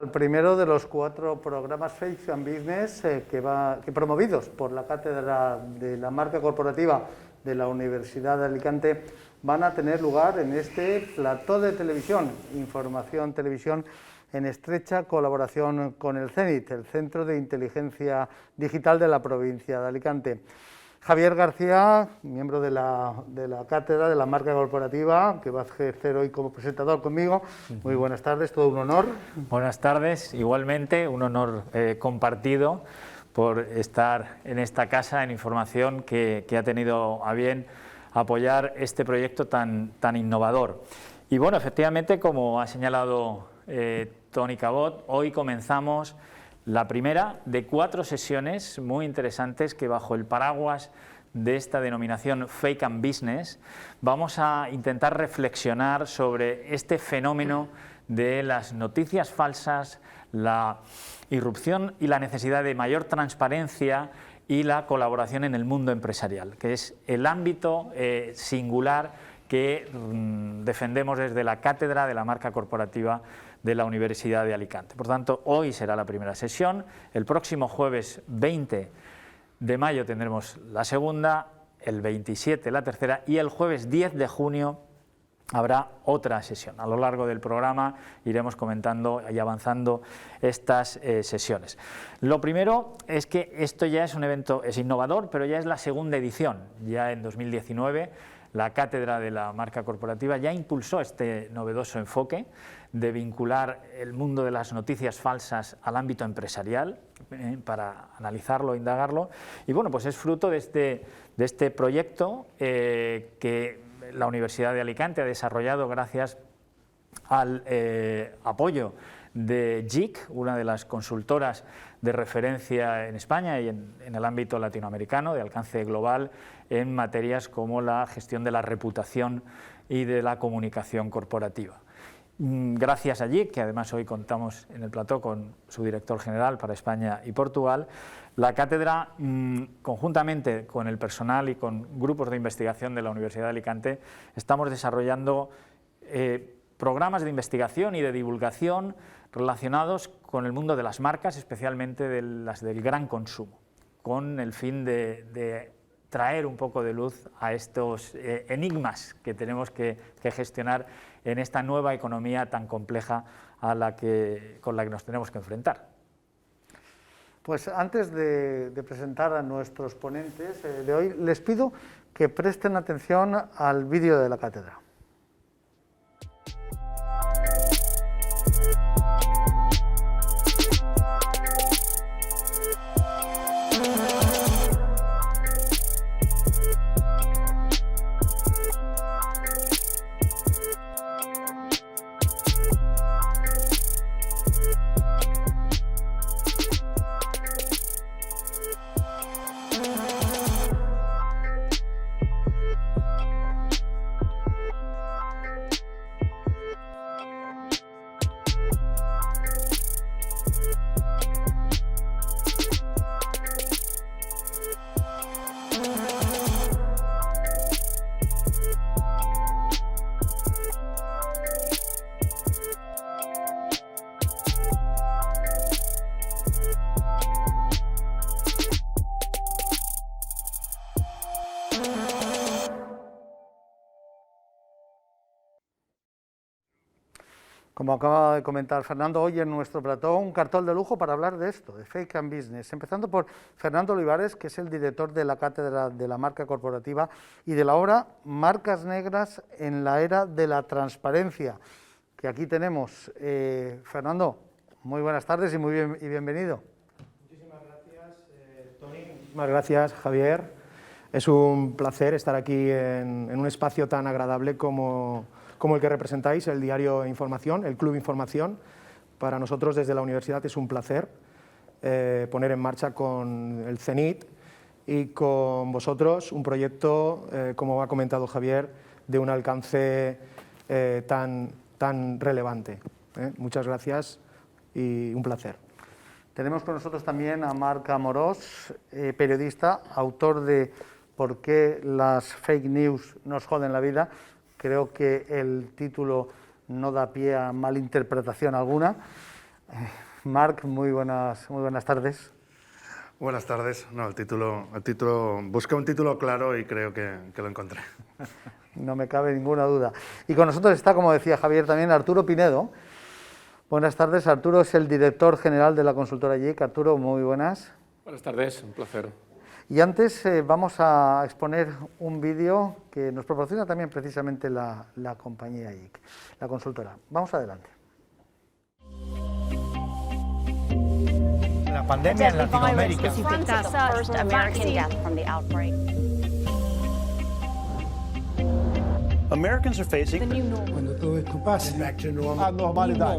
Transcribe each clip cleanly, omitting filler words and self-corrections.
El primero de los 4 programas Fake and Business que promovidos por la Cátedra de la Marca Corporativa de la Universidad de Alicante van a tener lugar en este plató de televisión, Información Televisión, en estrecha colaboración con el CENIT, el Centro de Inteligencia Digital de la provincia de Alicante. Javier García, miembro de la Cátedra de la Marca Corporativa, que va a ejercer hoy como presentador conmigo. Muy buenas tardes, todo un honor. Buenas tardes, igualmente, un honor compartido por estar en esta casa en información que ha tenido a bien apoyar este proyecto tan innovador. Y bueno, efectivamente, como ha señalado Toni Cabot, hoy comenzamos la primera de 4 sesiones muy interesantes que bajo el paraguas de esta denominación Fake and Business vamos a intentar reflexionar sobre este fenómeno de las noticias falsas, la irrupción y la necesidad de mayor transparencia y la colaboración en el mundo empresarial, que es el ámbito singular que defendemos desde la Cátedra de la Marca Corporativa de la Universidad de Alicante. Por tanto, hoy será la primera sesión, el próximo jueves 20 de mayo tendremos la segunda, el 27 la tercera y el jueves 10 de junio habrá otra sesión. A lo largo del programa iremos comentando y avanzando estas sesiones. Lo primero es que esto ya es un evento, es innovador, pero ya es la segunda edición. Ya en 2019 la Cátedra de la Marca Corporativa ya impulsó este novedoso enfoque de vincular el mundo de las noticias falsas al ámbito empresarial para analizarlo, indagarlo. Y bueno, pues es fruto de este proyecto que la Universidad de Alicante ha desarrollado gracias al apoyo de JIC, una de las consultoras de referencia en España y en el ámbito latinoamericano de alcance global en materias como la gestión de la reputación y de la comunicación corporativa. Gracias a JIC, que además hoy contamos en el plató con su director general para España y Portugal, la cátedra, conjuntamente con el personal y con grupos de investigación de la Universidad de Alicante, estamos desarrollando programas de investigación y de divulgación relacionados con el mundo de las marcas, especialmente de las del gran consumo, con el fin de traer un poco de luz a estos enigmas que tenemos que gestionar en esta nueva economía tan compleja con la que nos tenemos que enfrentar. Pues antes de presentar a nuestros ponentes de hoy, les pido que presten atención al vídeo de la cátedra. Como acaba de comentar Fernando, hoy en nuestro plató un cartel de lujo para hablar de esto, de Fake and Business, empezando por Fernando Olivares, que es el director de la Cátedra de la Marca Corporativa y de la obra Marcas Negras en la Era de la Transparencia, que aquí tenemos. Fernando, muy buenas tardes y bienvenido. Muchísimas gracias, Toni. Muchísimas gracias, Javier. Es un placer estar aquí en un espacio tan agradable como el que representáis, el diario Información, el Club Información. Para nosotros desde la universidad es un placer poner en marcha con el CENIT y con vosotros un proyecto, como ha comentado Javier, de un alcance tan relevante. Muchas gracias y un placer. Tenemos con nosotros también a Marc Amorós, periodista, autor de ¿Por qué las fake news nos joden la vida? Creo que el título no da pie a malinterpretación alguna. Marc, muy buenas tardes. Buenas tardes. No, el título, busqué un título claro y creo que lo encontré. No me cabe ninguna duda. Y con nosotros está, como decía Javier, también Arturo Pinedo. Buenas tardes. Arturo es el director general de la consultora JIC. Arturo, muy buenas. Buenas tardes, un placer. Y antes vamos a exponer un vídeo que nos proporciona también precisamente la compañía JIC, la consultora. Vamos adelante. La pandemia en Latinoamérica. Americans are facing Cuando todo esto pase, back to normal. Normalidad.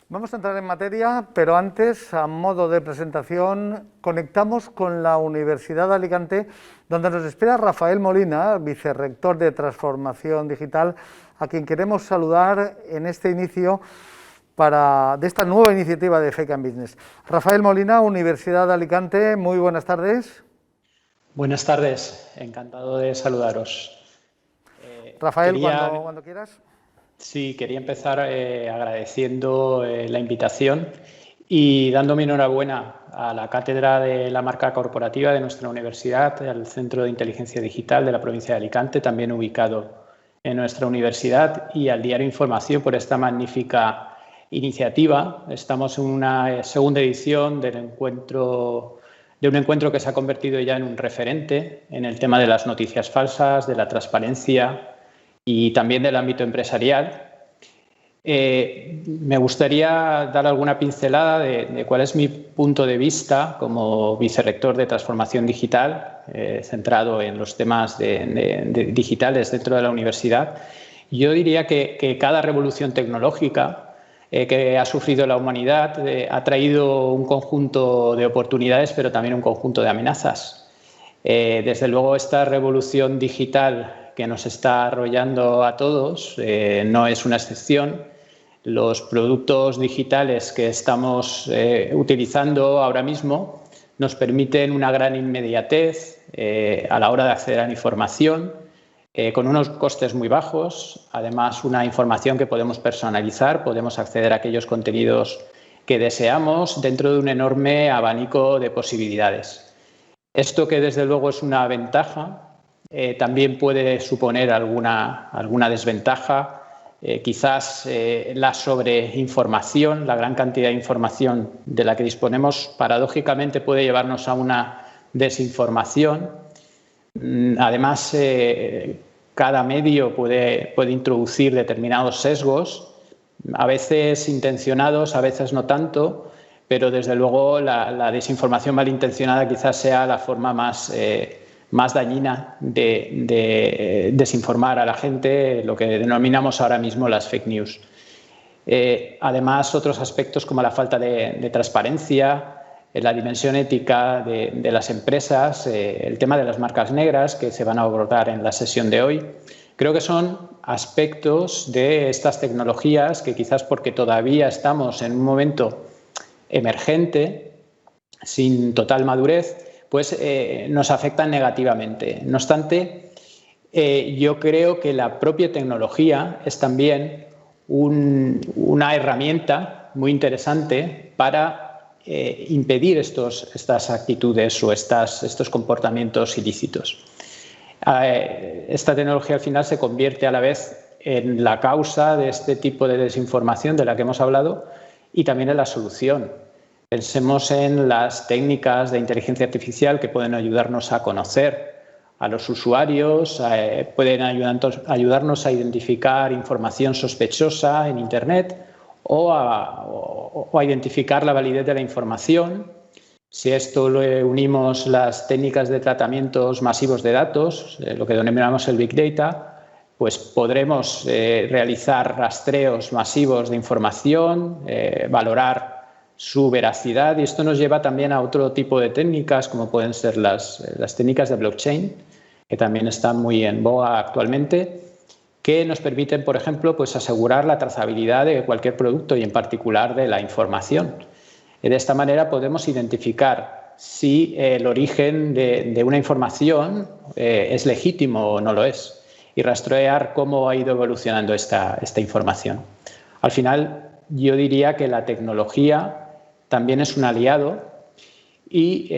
Vamos a entrar en materia, pero antes, a modo de presentación, conectamos con la Universidad de Alicante, donde nos espera Rafael Molina, vicerrector de Transformación Digital, a quien queremos saludar en este inicio de esta nueva iniciativa de FECAM Business. Rafael Molina, Universidad de Alicante, muy buenas tardes. Buenas tardes, encantado de saludaros. Rafael, cuando quieras. Sí, quería empezar agradeciendo la invitación y dando mi enhorabuena a la Cátedra de la Marca Corporativa de nuestra universidad, al Centro de Inteligencia Digital de la provincia de Alicante, también ubicado en nuestra universidad, y al Diario Información por esta magnífica iniciativa. Estamos en una segunda edición de un encuentro que se ha convertido ya en un referente en el tema de las noticias falsas, de la transparencia y también del ámbito empresarial. Me gustaría dar alguna pincelada de cuál es mi punto de vista como vicerrector de Transformación Digital, centrado en los temas digitales dentro de la universidad. Yo diría que cada revolución tecnológica que ha sufrido la humanidad ha traído un conjunto de oportunidades, pero también un conjunto de amenazas. Desde luego, esta revolución digital que nos está arrollando a todos no es una excepción. Los productos digitales que estamos utilizando ahora mismo nos permiten una gran inmediatez a la hora de acceder a la información, con unos costes muy bajos, además una información que podemos personalizar, podemos acceder a aquellos contenidos que deseamos dentro de un enorme abanico de posibilidades. Esto, que desde luego es una ventaja, también puede suponer alguna desventaja, quizás la sobreinformación, la gran cantidad de información de la que disponemos, paradójicamente puede llevarnos a una desinformación. Además, cada medio puede introducir determinados sesgos, a veces intencionados, a veces no tanto, pero desde luego la desinformación malintencionada quizás sea la forma más dañina de desinformar a la gente, lo que denominamos ahora mismo las fake news. Además, otros aspectos como la falta de transparencia, la dimensión ética de las empresas, el tema de las marcas negras que se van a abordar en la sesión de hoy, creo que son aspectos de estas tecnologías que quizás porque todavía estamos en un momento emergente, sin total madurez, pues nos afectan negativamente. No obstante, yo creo que la propia tecnología es también una herramienta muy interesante para impedir estas actitudes o estos comportamientos ilícitos. Esta tecnología al final se convierte a la vez en la causa de este tipo de desinformación de la que hemos hablado y también en la solución. Pensemos en las técnicas de inteligencia artificial que pueden ayudarnos a conocer a los usuarios, pueden ayudarnos a identificar información sospechosa en Internet o a identificar la validez de la información. Si a esto le unimos las técnicas de tratamientos masivos de datos, lo que denominamos el Big Data, pues podremos realizar rastreos masivos de información, valorar su veracidad, y esto nos lleva también a otro tipo de técnicas, como pueden ser las técnicas de blockchain, que también están muy en boga actualmente, que nos permiten, por ejemplo, pues asegurar la trazabilidad de cualquier producto y en particular de la información. De esta manera podemos identificar si el origen de una información es legítimo o no lo es, y rastrear cómo ha ido evolucionando esta información. Al final, yo diría que la tecnología también es un aliado y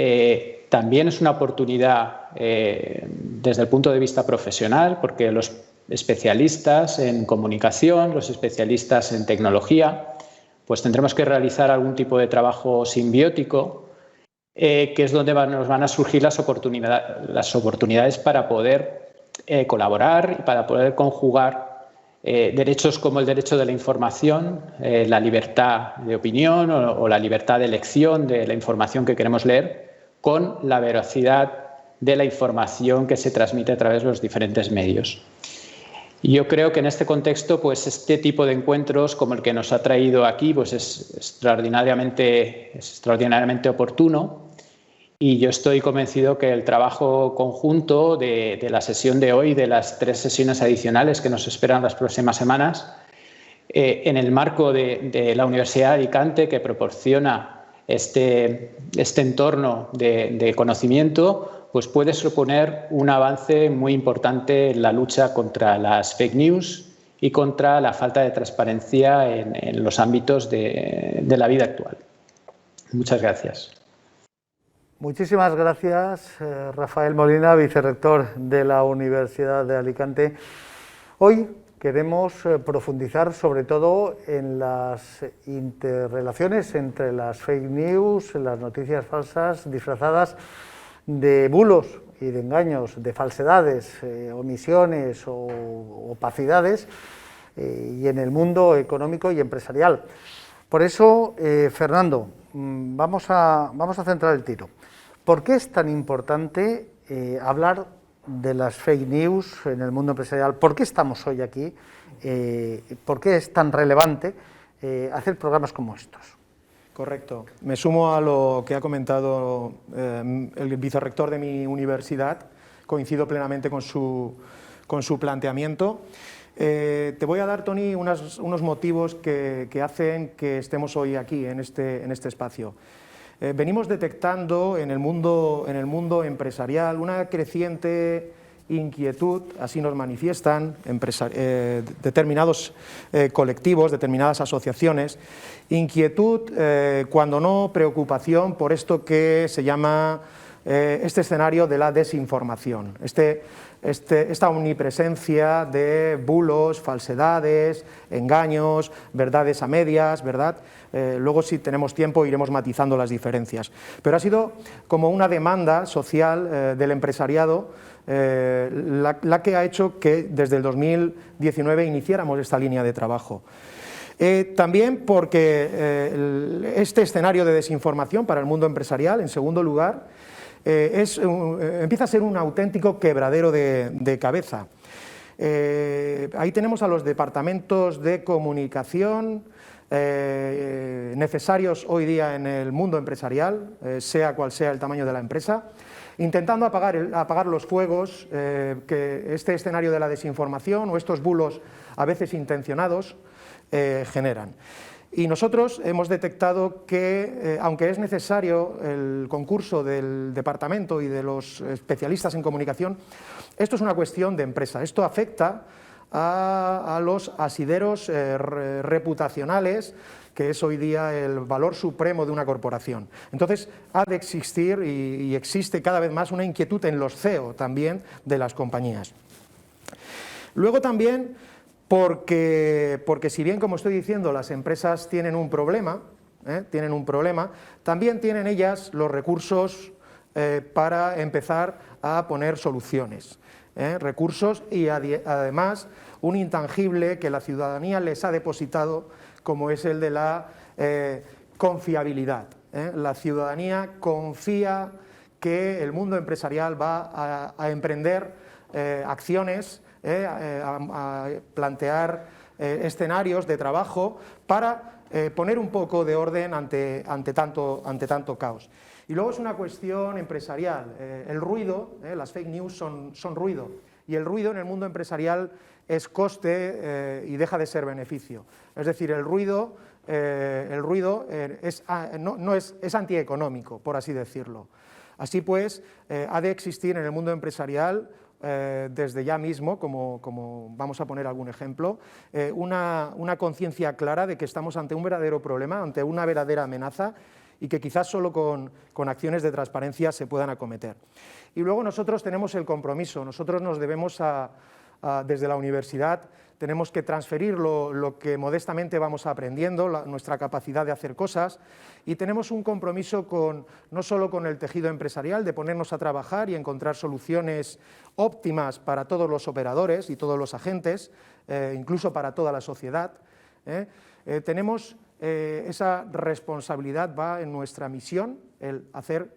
también es una oportunidad desde el punto de vista profesional, porque los especialistas en comunicación, los especialistas en tecnología, pues tendremos que realizar algún tipo de trabajo simbiótico, que es donde nos van a surgir las oportunidades para poder colaborar y para poder conjugar derechos como el derecho de la información, la libertad de opinión o la libertad de elección de la información que queremos leer, con la veracidad de la información que se transmite a través de los diferentes medios. Y yo creo que en este contexto, pues este tipo de encuentros como el que nos ha traído aquí, pues es extraordinariamente oportuno, y yo estoy convencido que el trabajo conjunto de la sesión de hoy, de las 3 sesiones adicionales que nos esperan las próximas semanas, en el marco de la Universidad de Alicante, que proporciona este entorno de conocimiento, pues puede suponer un avance muy importante en la lucha contra las fake news y contra la falta de transparencia en los ámbitos de la vida actual. Muchas gracias. Muchísimas gracias, Rafael Molina, vicerrector de la Universidad de Alicante. Hoy queremos profundizar sobre todo en las interrelaciones entre las fake news, las noticias falsas disfrazadas de bulos y de engaños, de falsedades, omisiones o opacidades, y en el mundo económico y empresarial. Por eso, Fernando, vamos a centrar el tiro. ¿Por qué es tan importante hablar de las fake news en el mundo empresarial? ¿Por qué estamos hoy aquí? ¿Por qué es tan relevante hacer programas como estos? Correcto. Me sumo a lo que ha comentado el vicerrector de mi universidad. Coincido plenamente con su planteamiento. Te voy a dar, Tony, unos motivos que hacen que estemos hoy aquí, en este espacio. Venimos detectando en el mundo empresarial una creciente inquietud, así nos manifiestan determinados colectivos, determinadas asociaciones, inquietud, cuando no preocupación, por esto que se llama este escenario de la desinformación, esta omnipresencia de bulos, falsedades, engaños, verdades a medias, ¿verdad? Luego, si tenemos tiempo, iremos matizando las diferencias. Pero ha sido como una demanda social del empresariado la que ha hecho que desde el 2019 iniciáramos esta línea de trabajo. También porque este escenario de desinformación para el mundo empresarial, en segundo lugar, empieza a ser un auténtico quebradero de cabeza. Ahí tenemos a los departamentos de comunicación necesarios hoy día en el mundo empresarial, sea cual sea el tamaño de la empresa, intentando apagar los fuegos que este escenario de la desinformación o estos bulos, a veces intencionados, generan. Y nosotros hemos detectado que, aunque es necesario el concurso del departamento y de los especialistas en comunicación, esto es una cuestión de empresa. Esto afecta a los asideros reputacionales, que es hoy día el valor supremo de una corporación. Entonces, ha de existir y existe cada vez más una inquietud en los CEO también de las compañías. Luego también, porque si bien, como estoy diciendo, las empresas tienen un problema, también tienen ellas los recursos para empezar a poner soluciones. Recursos y además un intangible que la ciudadanía les ha depositado, como es el de la confiabilidad. La ciudadanía confía que el mundo empresarial va a emprender acciones a plantear escenarios de trabajo para poner un poco de orden ante tanto caos. Y luego es una cuestión empresarial. El ruido, las fake news son ruido, y el ruido en el mundo empresarial es coste y deja de ser beneficio. Es decir, el ruido es antieconómico, por así decirlo. Así pues, ha de existir en el mundo empresarial, desde ya mismo, como vamos a poner algún ejemplo, una conciencia clara de que estamos ante un verdadero problema, ante una verdadera amenaza, y que quizás solo con acciones de transparencia se puedan acometer. Y luego nosotros tenemos el compromiso, nosotros nos debemos desde la universidad, tenemos que transferir lo que modestamente vamos aprendiendo, nuestra capacidad de hacer cosas, y tenemos un compromiso no solo con el tejido empresarial, de ponernos a trabajar y encontrar soluciones óptimas para todos los operadores y todos los agentes, incluso para toda la sociedad. Tenemos esa responsabilidad, va en nuestra misión, el hacer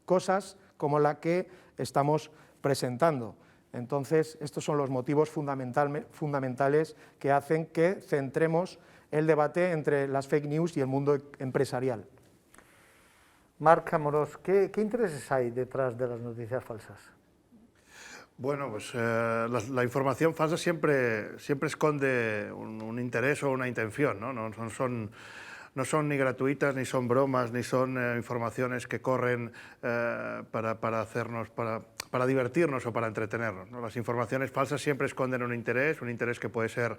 cosas como la que estamos presentando. Entonces, estos son los motivos fundamentales que hacen que centremos el debate entre las fake news y el mundo empresarial. Marc Amorós, ¿qué intereses hay detrás de las noticias falsas? Bueno, pues la información falsa siempre esconde un interés o una intención, ¿no? No son ni gratuitas, ni son bromas, ni son informaciones que corren para divertirnos o para entretenernos, ¿no? Las informaciones falsas siempre esconden un interés que puede ser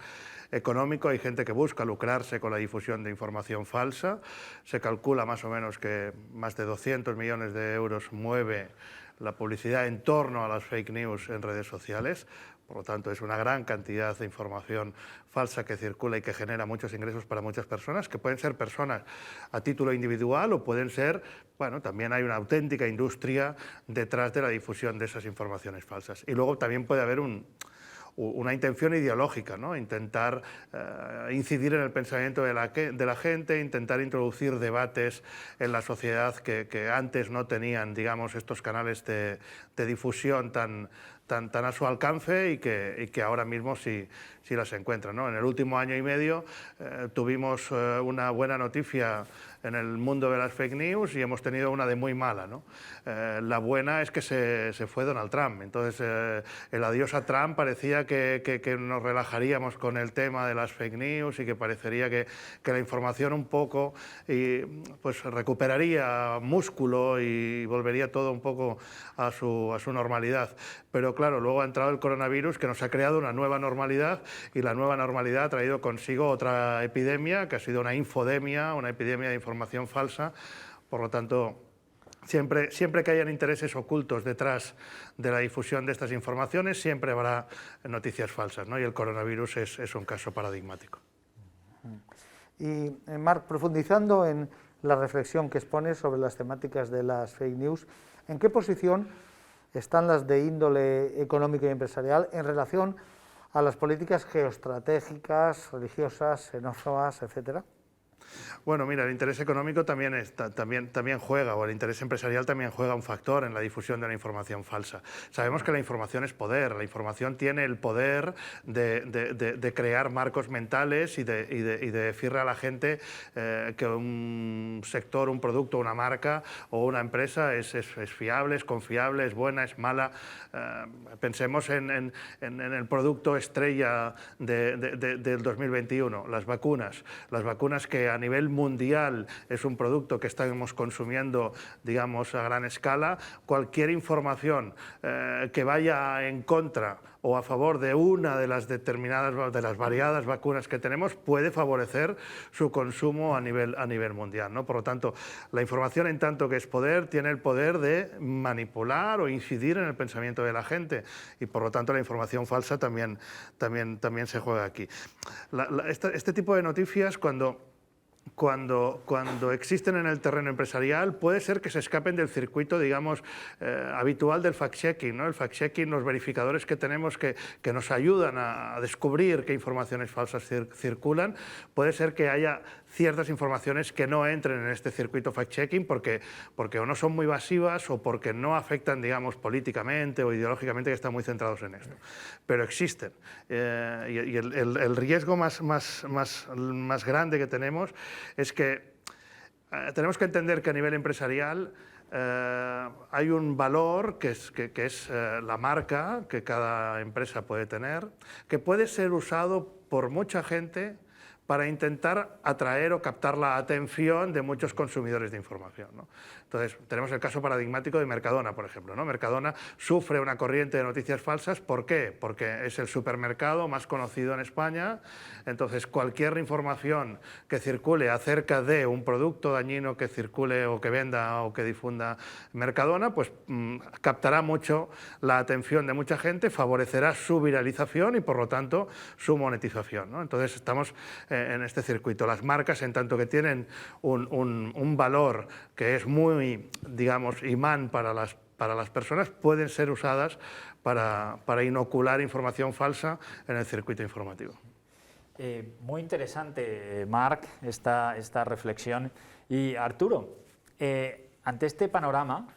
económico. Hay gente que busca lucrarse con la difusión de información falsa. Se calcula más o menos que más de 200 millones de euros mueve la publicidad en torno a las fake news en redes sociales. Por lo tanto, es una gran cantidad de información falsa que circula y que genera muchos ingresos para muchas personas, que pueden ser personas a título individual o pueden ser, bueno, también hay una auténtica industria detrás de la difusión de esas informaciones falsas. Y luego también puede haber una intención ideológica, ¿no? Intentar incidir en el pensamiento de la gente, intentar introducir debates en la sociedad que antes no tenían, digamos, estos canales de difusión tan a su alcance y que ahora mismo sí las encuentran, ¿no? En el último año y medio tuvimos una buena noticia en el mundo de las fake news y hemos tenido una de muy mala, ¿no? La buena es que se fue Donald Trump. Entonces el adiós a Trump parecía que nos relajaríamos con el tema de las fake news y que parecería que la información un poco pues recuperaría músculo y volvería todo un poco a su normalidad. Pero claro, luego ha entrado el coronavirus, que nos ha creado una nueva normalidad, y la nueva normalidad ha traído consigo otra epidemia, que ha sido una infodemia, una epidemia de información falsa. Por lo tanto, siempre que hayan intereses ocultos detrás de la difusión de estas informaciones, siempre habrá noticias falsas, ¿no? Y el coronavirus es un caso paradigmático. Y Marc, profundizando en la reflexión que expones sobre las temáticas de las fake news, ¿en qué posición están las de índole económica y empresarial en relación a las políticas geoestratégicas, religiosas, xenófobas, etcétera? Bueno, mira, el interés económico también juega, o el interés empresarial también juega un factor en la difusión de la información falsa. Sabemos que la información es poder, la información tiene el poder de crear marcos mentales y de decirle a la gente que un sector, un producto, una marca o una empresa es fiable, es confiable, es buena, es mala. Pensemos en el producto estrella del 2021, las vacunas que a nivel mundial es un producto que estamos consumiendo, digamos, a gran escala. Cualquier información que vaya en contra o a favor de una de las variadas vacunas que tenemos puede favorecer su consumo a nivel mundial, ¿no? Por lo tanto, la información, en tanto que es poder, tiene el poder de manipular o incidir en el pensamiento de la gente, y por lo tanto la información falsa también se juega aquí. Este tipo de noticias, cuando cuando existen en el terreno empresarial, puede ser que se escapen del circuito, digamos, habitual del fact-checking, ¿no? El fact-checking, los verificadores que tenemos que nos ayudan a descubrir qué informaciones falsas circulan, puede ser que haya ciertas informaciones que no entren en este circuito fact-checking porque o no son muy evasivas o porque no afectan, digamos, políticamente o ideológicamente, que están muy centrados en esto. Pero existen. Y el riesgo más grande que tenemos es que tenemos que entender que a nivel empresarial hay un valor que es la marca que cada empresa puede tener, que puede ser usado por mucha gente para intentar atraer o captar la atención de muchos consumidores de información, ¿no? Entonces, tenemos el caso paradigmático de Mercadona, por ejemplo, ¿no? Mercadona sufre una corriente de noticias falsas. ¿Por qué? Porque es el supermercado más conocido en España. Entonces, cualquier información que circule acerca de un producto dañino que circule o que venda o que difunda Mercadona, pues captará mucho la atención de mucha gente, favorecerá su viralización y, por lo tanto, su monetización, ¿no? Entonces, estamos en este circuito. Las marcas, en tanto que tienen un valor que es muy, digamos, imán para las personas, pueden ser usadas para inocular información falsa en el circuito informativo. Muy interesante, Marc, esta reflexión. Y Arturo, ante este panorama,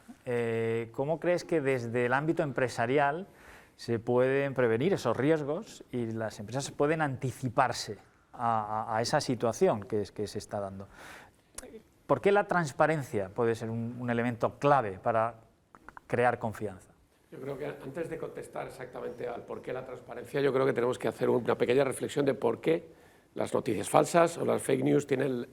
¿cómo crees que desde el ámbito empresarial se pueden prevenir esos riesgos y las empresas pueden anticiparse a esa situación que se está dando? ¿Por qué la transparencia puede ser un elemento clave para crear confianza? Yo creo que antes de contestar exactamente al por qué la transparencia, yo creo que tenemos que hacer una pequeña reflexión de por qué las noticias falsas o las fake news tienen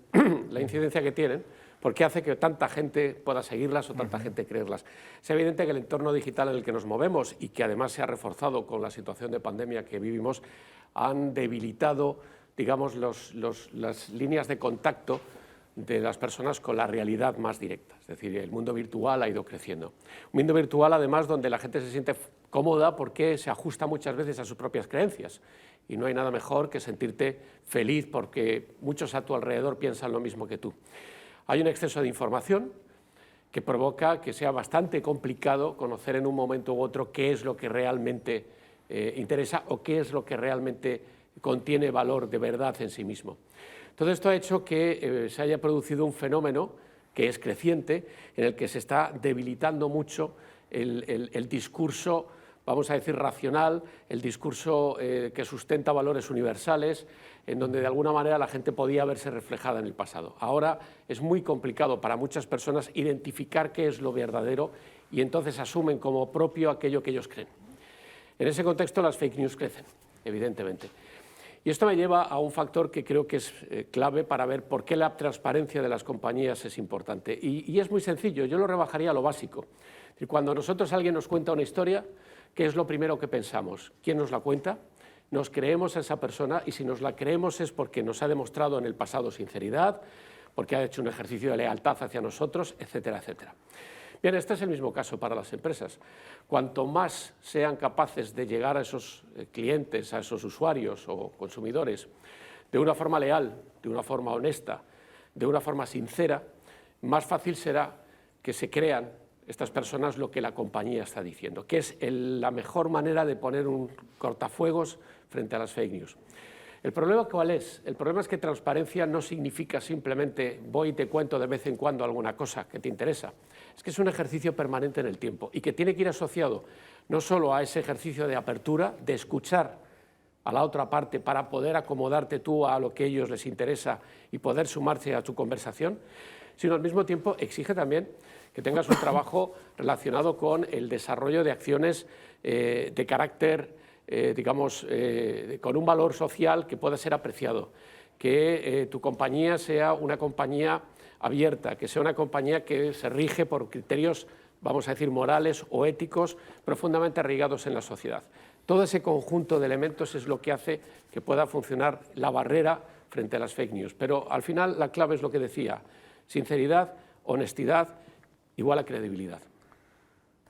la incidencia que tienen, por qué hace que tanta gente pueda seguirlas o tanta gente creerlas. Es evidente que el entorno digital en el que nos movemos y que además se ha reforzado con la situación de pandemia que vivimos, han debilitado, digamos, las líneas de contacto de las personas con la realidad más directa. Es decir, el mundo virtual ha ido creciendo. Un mundo virtual, además, donde la gente se siente cómoda porque se ajusta muchas veces a sus propias creencias. Y no hay nada mejor que sentirte feliz porque muchos a tu alrededor piensan lo mismo que tú. Hay un exceso de información que provoca que sea bastante complicado conocer en un momento u otro qué es lo que realmente interesa o qué es lo que realmente contiene valor de verdad en sí mismo. Todo esto ha hecho que se haya producido un fenómeno que es creciente, en el que se está debilitando mucho el discurso, vamos a decir, racional, el discurso que sustenta valores universales, en donde de alguna manera la gente podía verse reflejada en el pasado. Ahora es muy complicado para muchas personas identificar qué es lo verdadero y entonces asumen como propio aquello que ellos creen. En ese contexto las fake news crecen, evidentemente. Y esto me lleva a un factor que creo que es clave para ver por qué la transparencia de las compañías es importante. Y es muy sencillo, yo lo rebajaría a lo básico. Es decir, cuando alguien nos cuenta una historia, ¿qué es lo primero que pensamos? ¿Quién nos la cuenta? Nos creemos a esa persona y si nos la creemos es porque nos ha demostrado en el pasado sinceridad, porque ha hecho un ejercicio de lealtad hacia nosotros, etcétera, etcétera. Bien, este es el mismo caso para las empresas. Cuanto más sean capaces de llegar a esos clientes, a esos usuarios o consumidores, de una forma leal, de una forma honesta, de una forma sincera, más fácil será que se crean estas personas lo que la compañía está diciendo, que es la mejor manera de poner un cortafuegos frente a las fake news. ¿El problema cuál es? El problema es que transparencia no significa simplemente voy y te cuento de vez en cuando alguna cosa que te interesa. Es que es un ejercicio permanente en el tiempo y que tiene que ir asociado no solo a ese ejercicio de apertura, de escuchar a la otra parte para poder acomodarte tú a lo que a ellos les interesa y poder sumarse a tu conversación, sino al mismo tiempo exige también que tengas un trabajo relacionado con el desarrollo de acciones de carácter, digamos, con un valor social que pueda ser apreciado, que tu compañía sea una compañía abierta, que sea una compañía que se rige por criterios, vamos a decir, morales o éticos profundamente arraigados en la sociedad. Todo ese conjunto de elementos es lo que hace que pueda funcionar la barrera frente a las fake news. Pero al final la clave es lo que decía, sinceridad, honestidad, igual a credibilidad.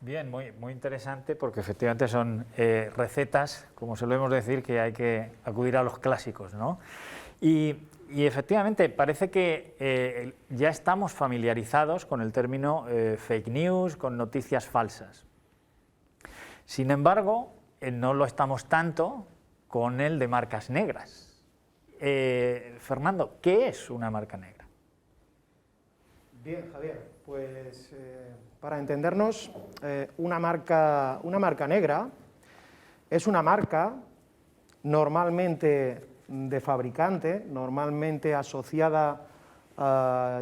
Bien, muy interesante porque efectivamente son recetas, como solemos decir, que hay que acudir a los clásicos, ¿no? Y Y efectivamente parece que ya estamos familiarizados con el término fake news, con noticias falsas. Sin embargo, no lo estamos tanto con el de marcas negras. Fernando, ¿qué es una marca negra? Bien, Javier, pues para entendernos, una marca negra es una marca normalmente de fabricante, normalmente asociada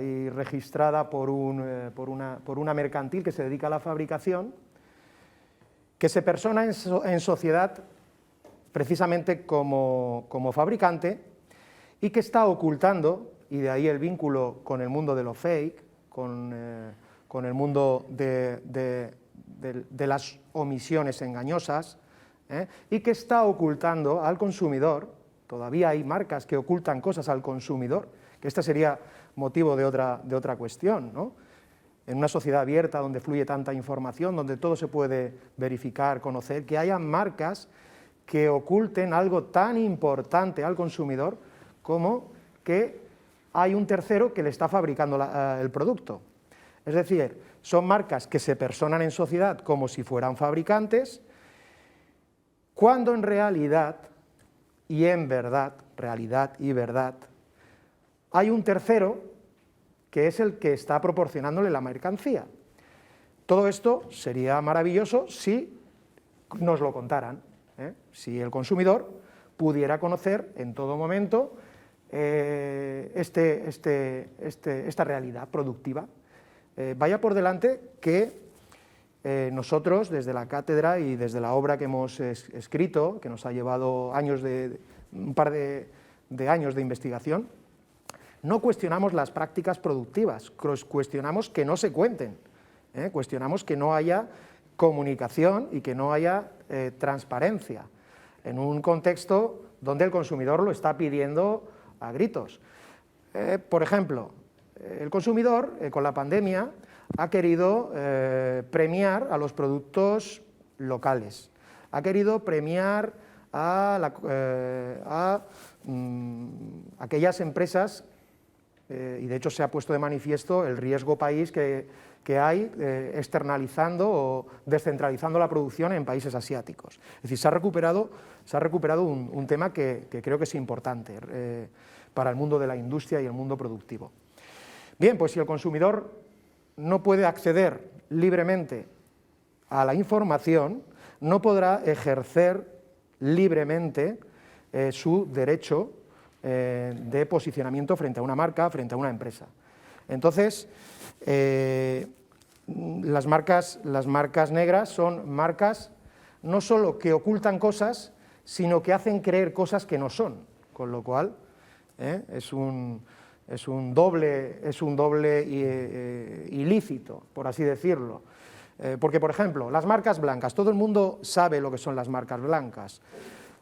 y registrada por una mercantil que se dedica a la fabricación, que se persona en sociedad precisamente como fabricante y que está ocultando, y de ahí el vínculo con el mundo de lo fake, con el mundo de las omisiones engañosas, y que está ocultando al consumidor. Todavía hay marcas que ocultan cosas al consumidor, que este sería motivo de otra cuestión, ¿no? En una sociedad abierta donde fluye tanta información, donde todo se puede verificar, conocer, que haya marcas que oculten algo tan importante al consumidor como que hay un tercero que le está fabricando el producto. Es decir, son marcas que se personan en sociedad como si fueran fabricantes, cuando en realidad y en verdad, realidad y verdad, hay un tercero que es el que está proporcionándole la mercancía. Todo esto sería maravilloso si nos lo contaran, si el consumidor pudiera conocer en todo momento esta realidad productiva. Vaya por delante que nosotros, desde la cátedra y desde la obra que hemos escrito, que nos ha llevado un par de años de investigación, no cuestionamos las prácticas productivas, cuestionamos que no se cuenten, cuestionamos que no haya comunicación y que no haya transparencia, en un contexto donde el consumidor lo está pidiendo a gritos. Por ejemplo, el consumidor, con la pandemia, ha querido premiar a los productos locales, ha querido premiar a aquellas empresas, y de hecho se ha puesto de manifiesto el riesgo país que hay externalizando o descentralizando la producción en países asiáticos. Es decir, se ha recuperado un tema que creo que es importante para el mundo de la industria y el mundo productivo. Bien, pues si el consumidor no puede acceder libremente a la información, no podrá ejercer libremente su derecho de posicionamiento frente a una marca, frente a una empresa. Entonces, las marcas negras son marcas no solo que ocultan cosas, sino que hacen creer cosas que no son, con lo cual es un doble ilícito, por así decirlo. Porque, por ejemplo, las marcas blancas, todo el mundo sabe lo que son las marcas blancas.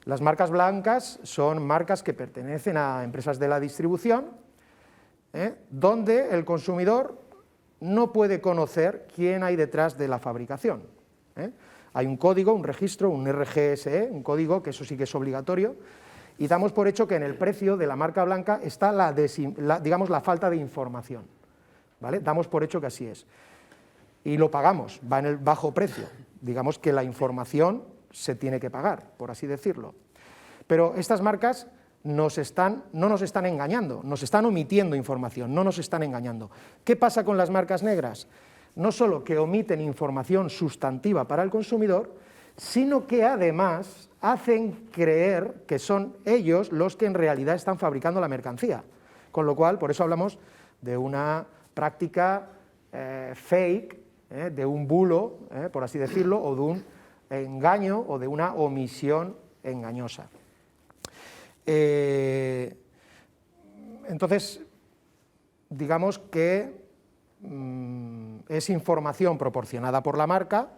Las marcas blancas son marcas que pertenecen a empresas de la distribución, donde el consumidor no puede conocer quién hay detrás de la fabricación. Hay un código, un registro, un RGSE, un código, que eso sí que es obligatorio, y damos por hecho que en el precio de la marca blanca está digamos, la falta de información, ¿vale? Damos por hecho que así es. Y lo pagamos, va en el bajo precio. Digamos que la información se tiene que pagar, por así decirlo. Pero estas marcas no nos están engañando, nos están omitiendo información, no nos están engañando. ¿Qué pasa con las marcas negras? No solo que omiten información sustantiva para el consumidor, sino que además hacen creer que son ellos los que en realidad están fabricando la mercancía. Con lo cual, por eso hablamos de una práctica fake, de un bulo, por así decirlo, o de un engaño o de una omisión engañosa. Entonces, digamos que es información proporcionada por la marca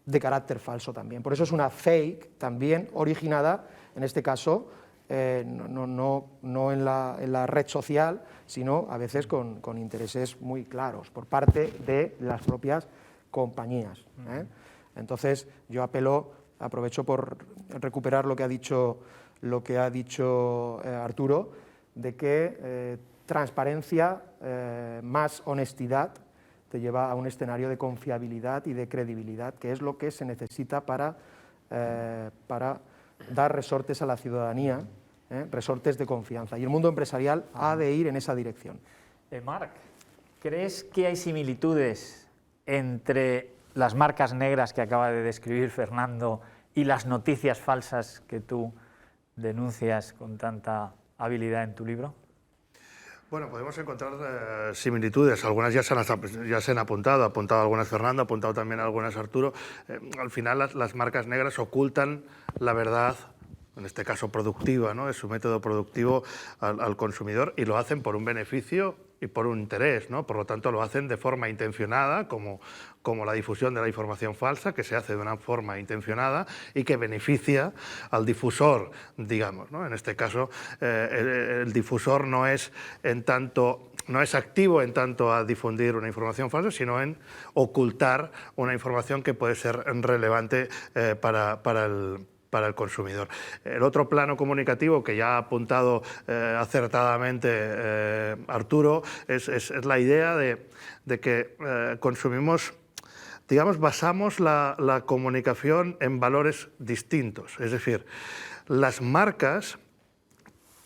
de carácter falso también. Por eso es una fake también originada, en este caso, no en la red social, sino a veces con intereses muy claros por parte de las propias compañías. Entonces, yo aprovecho por recuperar lo que ha dicho Arturo, de que transparencia más honestidad te lleva a un escenario de confiabilidad y de credibilidad, que es lo que se necesita para dar resortes a la ciudadanía, resortes de confianza. Y el mundo empresarial ha de ir en esa dirección. Marc, ¿crees que hay similitudes entre las marcas negras que acaba de describir Fernando y las noticias falsas que tú denuncias con tanta habilidad en tu libro? Bueno, podemos encontrar similitudes, algunas ya se han apuntado, ha apuntado algunas Fernando, ha apuntado también algunas Arturo. Al final las marcas negras ocultan la verdad, en este caso productiva, ¿no?, de su método productivo al consumidor, y lo hacen por un beneficio y por un interés, ¿no? Por lo tanto lo hacen de forma intencionada, como la difusión de la información falsa, que se hace de una forma intencionada y que beneficia al difusor, digamos, ¿no? En este caso el difusor no es activo en tanto a difundir una información falsa, sino en ocultar una información que puede ser relevante para el consumidor. El otro plano comunicativo que ya ha apuntado acertadamente Arturo es la idea de que consumimos, digamos, basamos la comunicación en valores distintos. Es decir, las marcas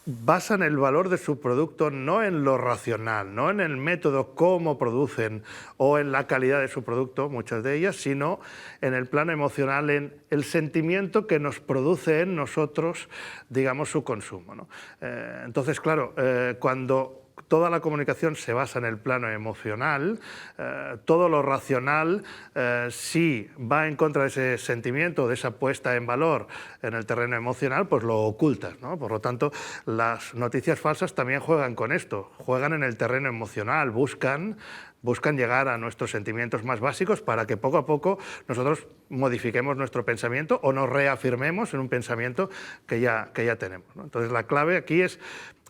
basan el valor de su producto no en lo racional, no en el método cómo producen o en la calidad de su producto, muchas de ellas, sino en el plano emocional, en el sentimiento que nos produce en nosotros, digamos, su consumo, ¿no? Entonces, claro, cuando toda la comunicación se basa en el plano emocional, todo lo racional, si va en contra de ese sentimiento, de esa puesta en valor en el terreno emocional, pues lo ocultas, ¿no? Por lo tanto, las noticias falsas también juegan con esto, juegan en el terreno emocional, buscan llegar a nuestros sentimientos más básicos para que poco a poco nosotros modifiquemos nuestro pensamiento o nos reafirmemos en un pensamiento que ya tenemos, ¿no? Entonces la clave aquí es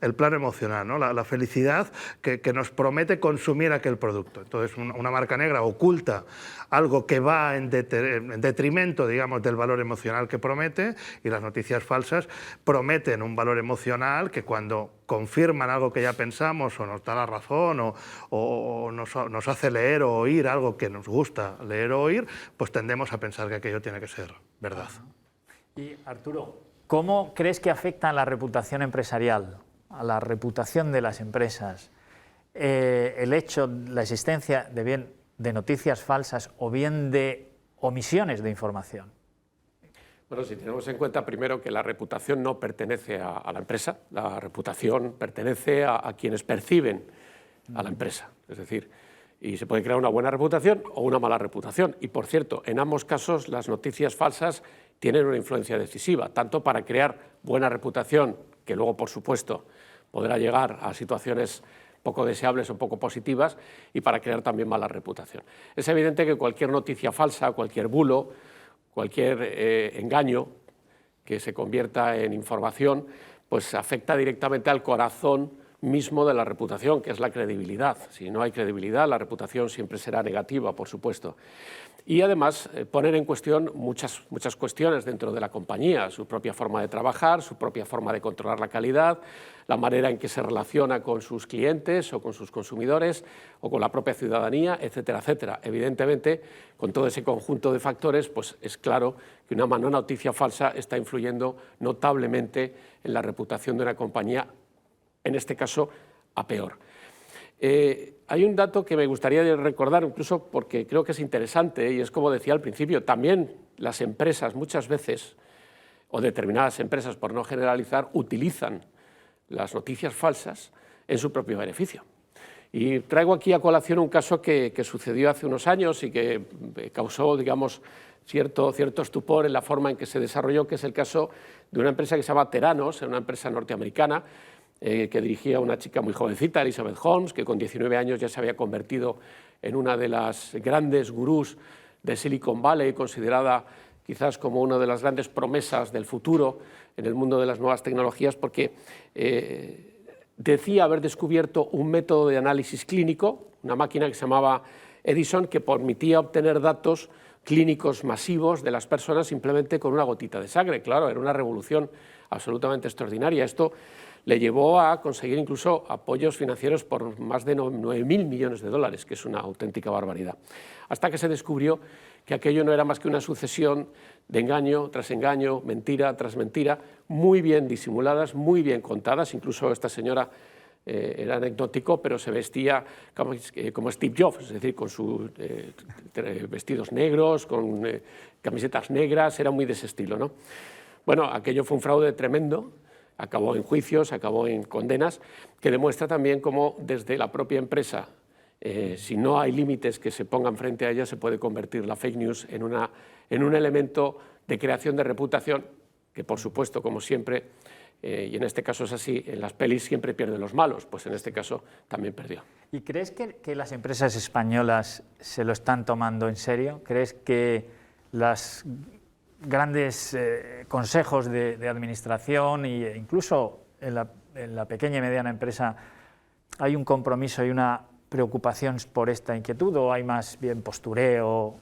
el plano emocional, ¿no? La felicidad que nos promete consumir aquel producto. Entonces una marca negra oculta algo que va en detrimento, digamos, del valor emocional que promete, y las noticias falsas prometen un valor emocional que cuando confirman algo que ya pensamos o nos da la razón o nos hace leer o oír algo que nos gusta leer o oír, pues tendemos a pensar que aquello tiene que ser verdad. Y Arturo, ¿cómo crees que afecta a la reputación empresarial, a la reputación de las empresas, el hecho, la existencia de bien de noticias falsas o bien de omisiones de información? Bueno, si tenemos en cuenta primero que la reputación no pertenece a la empresa, la reputación pertenece a quienes perciben a la empresa. Es decir, y se puede crear una buena reputación o una mala reputación. Y por cierto, en ambos casos las noticias falsas tienen una influencia decisiva, tanto para crear buena reputación, que luego, por supuesto, podrá llegar a situaciones poco deseables o poco positivas, y para crear también mala reputación. Es evidente que cualquier noticia falsa, cualquier bulo, cualquier engaño que se convierta en información, pues afecta directamente al corazón mismo de la reputación, que es la credibilidad. Si no hay credibilidad, la reputación siempre será negativa, por supuesto. Y además poner en cuestión muchas cuestiones dentro de la compañía, su propia forma de trabajar, su propia forma de controlar la calidad, la manera en que se relaciona con sus clientes o con sus consumidores o con la propia ciudadanía, etcétera, etcétera. Evidentemente, con todo ese conjunto de factores, pues es claro que una noticia falsa está influyendo notablemente en la reputación de una compañía, en este caso, a peor. Hay un dato que me gustaría recordar, incluso porque creo que es interesante, y es como decía al principio, también las empresas muchas veces, o determinadas empresas, por no generalizar, utilizan las noticias falsas en su propio beneficio. Y traigo aquí a colación un caso que sucedió hace unos años y que causó, digamos, cierto estupor en la forma en que se desarrolló, que es el caso de una empresa que se llama Theranos, una empresa norteamericana, que dirigía una chica muy jovencita, Elizabeth Holmes, que con 19 años ya se había convertido en una de las grandes gurús de Silicon Valley, considerada quizás como una de las grandes promesas del futuro en el mundo de las nuevas tecnologías, porque decía haber descubierto un método de análisis clínico, una máquina que se llamaba Edison, que permitía obtener datos clínicos masivos de las personas simplemente con una gotita de sangre. Claro, era una revolución absolutamente extraordinaria. Esto le llevó a conseguir incluso apoyos financieros por más de 9.000 millones de dólares, que es una auténtica barbaridad. Hasta que se descubrió que aquello no era más que una sucesión de engaño tras engaño, mentira tras mentira, muy bien disimuladas, muy bien contadas. Incluso esta señora era anecdótico, pero se vestía como Steve Jobs, es decir, con sus vestidos negros, con camisetas negras, era muy de ese estilo, ¿no? Bueno, aquello fue un fraude tremendo, acabó en juicios, acabó en condenas, que demuestra también cómo desde la propia empresa, si no hay límites que se pongan frente a ella, se puede convertir la fake news en un elemento de creación de reputación, que por supuesto, como siempre, y en este caso es así, en las pelis siempre pierden los malos, pues en este caso también perdió. ¿Y crees que las empresas españolas se lo están tomando en serio? ¿Crees que los grandes consejos de administración e incluso en la pequeña y mediana empresa hay un compromiso y una preocupación por esta inquietud, o hay más bien postureo?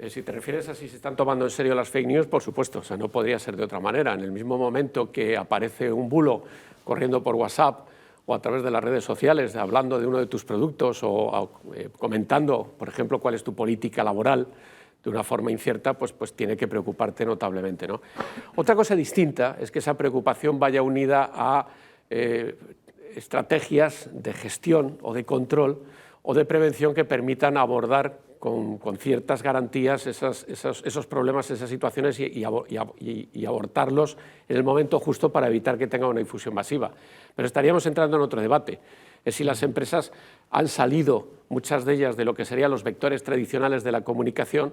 Si te refieres a si se están tomando en serio las fake news, por supuesto, o sea, no podría ser de otra manera. En el mismo momento que aparece un bulo corriendo por WhatsApp o a través de las redes sociales, hablando de uno de tus productos o comentando, por ejemplo, cuál es tu política laboral de una forma incierta, pues tiene que preocuparte notablemente, ¿no? Otra cosa distinta es que esa preocupación vaya unida a estrategias de gestión o de control o de prevención que permitan abordar con ciertas garantías esos problemas, esas situaciones y abortarlos en el momento justo para evitar que tenga una difusión masiva. Pero estaríamos entrando en otro debate, es si las empresas han salido, muchas de ellas, de lo que serían los vectores tradicionales de la comunicación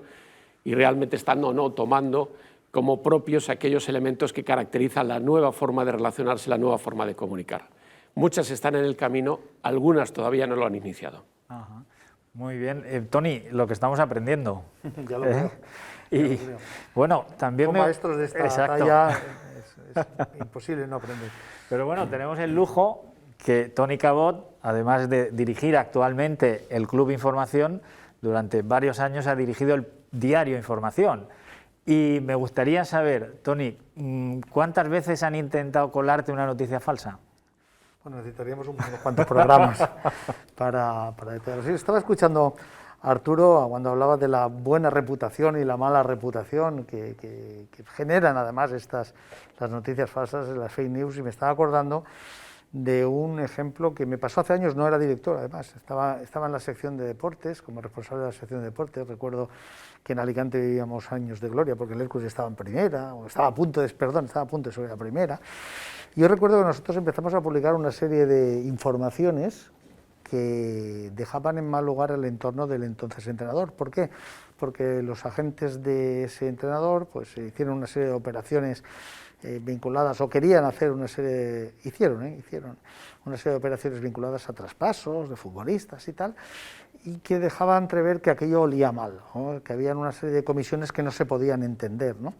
y realmente están o no tomando como propios aquellos elementos que caracterizan la nueva forma de relacionarse, la nueva forma de comunicar. Muchas están en el camino, algunas todavía no lo han iniciado. Ajá. Muy bien. Tony, lo que estamos aprendiendo. Ya lo veo. Y bueno, también Con maestros de esta talla es imposible no aprender. Pero bueno, tenemos el lujo que Tony Cabot, además de dirigir actualmente el Club Información, durante varios años ha dirigido el diario Información. Y me gustaría saber, Tony, ¿cuántas veces han intentado colarte una noticia falsa? Bueno, necesitaríamos unos cuantos programas para detallarlo. Sí, estaba escuchando a Arturo cuando hablaba de la buena reputación y la mala reputación que generan además las noticias falsas, las fake news, y me estaba acordando de un ejemplo que me pasó hace años. No era director, además, estaba en la sección de deportes, como responsable de la sección de deportes. Recuerdo que en Alicante vivíamos años de gloria porque el Hércules estaba en primera, o estaba a punto de subir a primera. Yo recuerdo que nosotros empezamos a publicar una serie de informaciones que dejaban en mal lugar el entorno del entonces entrenador. ¿Por qué? Porque los agentes de ese entrenador pues hicieron una serie de operaciones vinculadas, o querían hacer hicieron una serie de operaciones vinculadas a traspasos de futbolistas y tal, y que dejaban entrever que aquello olía mal, ¿no? Que había una serie de comisiones que no se podían entender, ¿no?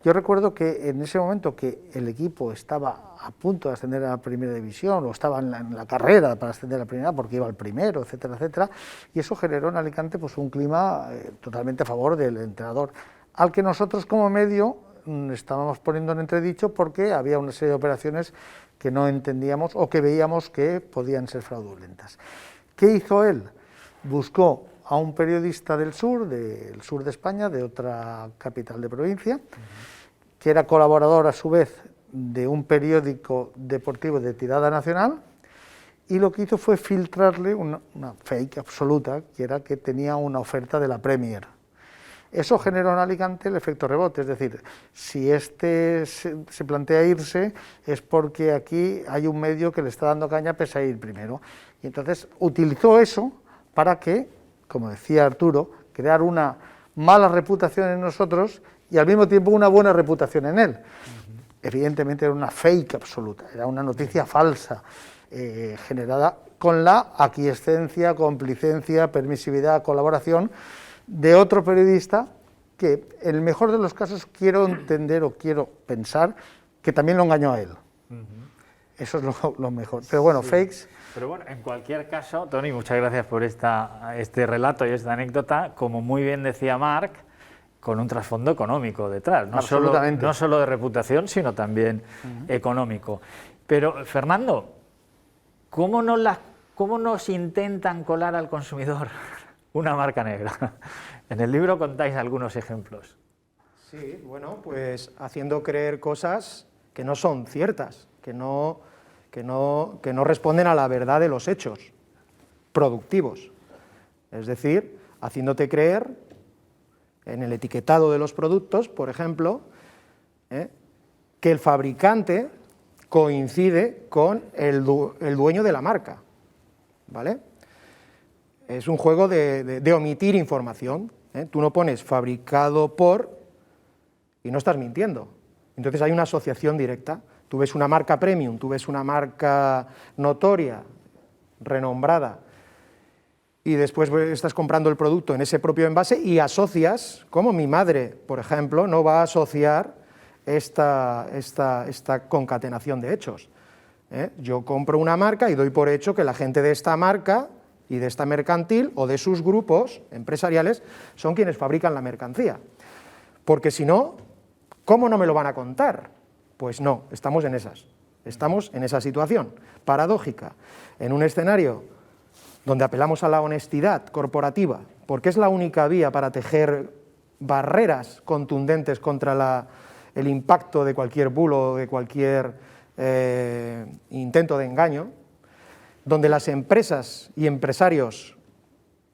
Yo recuerdo que en ese momento que el equipo estaba a punto de ascender a la primera división, o estaba en la carrera para ascender a la primera porque iba al primero, etcétera, etcétera, y eso generó en Alicante pues un clima totalmente a favor del entrenador, al que nosotros como medio estábamos poniendo en entredicho porque había una serie de operaciones que no entendíamos o que veíamos que podían ser fraudulentas. ¿Qué hizo él? Buscó a un periodista del sur de España, de otra capital de provincia, que era colaborador a su vez de un periódico deportivo de tirada nacional, y lo que hizo fue filtrarle una fake absoluta, que era que tenía una oferta de la Premier. Eso generó en Alicante el efecto rebote, es decir, si se plantea irse es porque aquí hay un medio que le está dando caña pese a ir primero. Y entonces utilizó eso para que, como decía Arturo, crear una mala reputación en nosotros y al mismo tiempo una buena reputación en él. Evidentemente era una fake absoluta, era una noticia falsa, generada con la aquiescencia, complicencia, permisividad, colaboración de otro periodista que, en el mejor de los casos, quiero entender o quiero pensar que también lo engañó a él. Eso es lo mejor. Pero bueno, sí. Fakes... Pero bueno, en cualquier caso, Tony, muchas gracias por este relato y esta anécdota. Como muy bien decía Marc, con un trasfondo económico detrás, no Absolutamente. solo de reputación, sino también económico. Pero, Fernando, ¿cómo nos intentan colar al consumidor una marca negra? En el libro contáis algunos ejemplos. Sí, bueno, pues haciendo creer cosas que no son ciertas, que no responden a la verdad de los hechos productivos. Es decir, haciéndote creer en el etiquetado de los productos, por ejemplo, que el fabricante coincide con el dueño de la marca, ¿vale? Es un juego de omitir información, ¿eh? Tú no pones fabricado por y no estás mintiendo. Entonces hay una asociación directa. Tú ves una marca premium, tú ves una marca notoria, renombrada, y después estás comprando el producto en ese propio envase y asocias, como mi madre, por ejemplo, no va a asociar esta concatenación de hechos. Yo compro una marca y doy por hecho que la gente de esta marca y de esta mercantil o de sus grupos empresariales son quienes fabrican la mercancía. Porque si no, ¿cómo no me lo van a contar? Pues no, estamos en esa situación paradójica, en un escenario donde apelamos a la honestidad corporativa, porque es la única vía para tejer barreras contundentes contra el impacto de cualquier bulo o de cualquier intento de engaño, donde las empresas y empresarios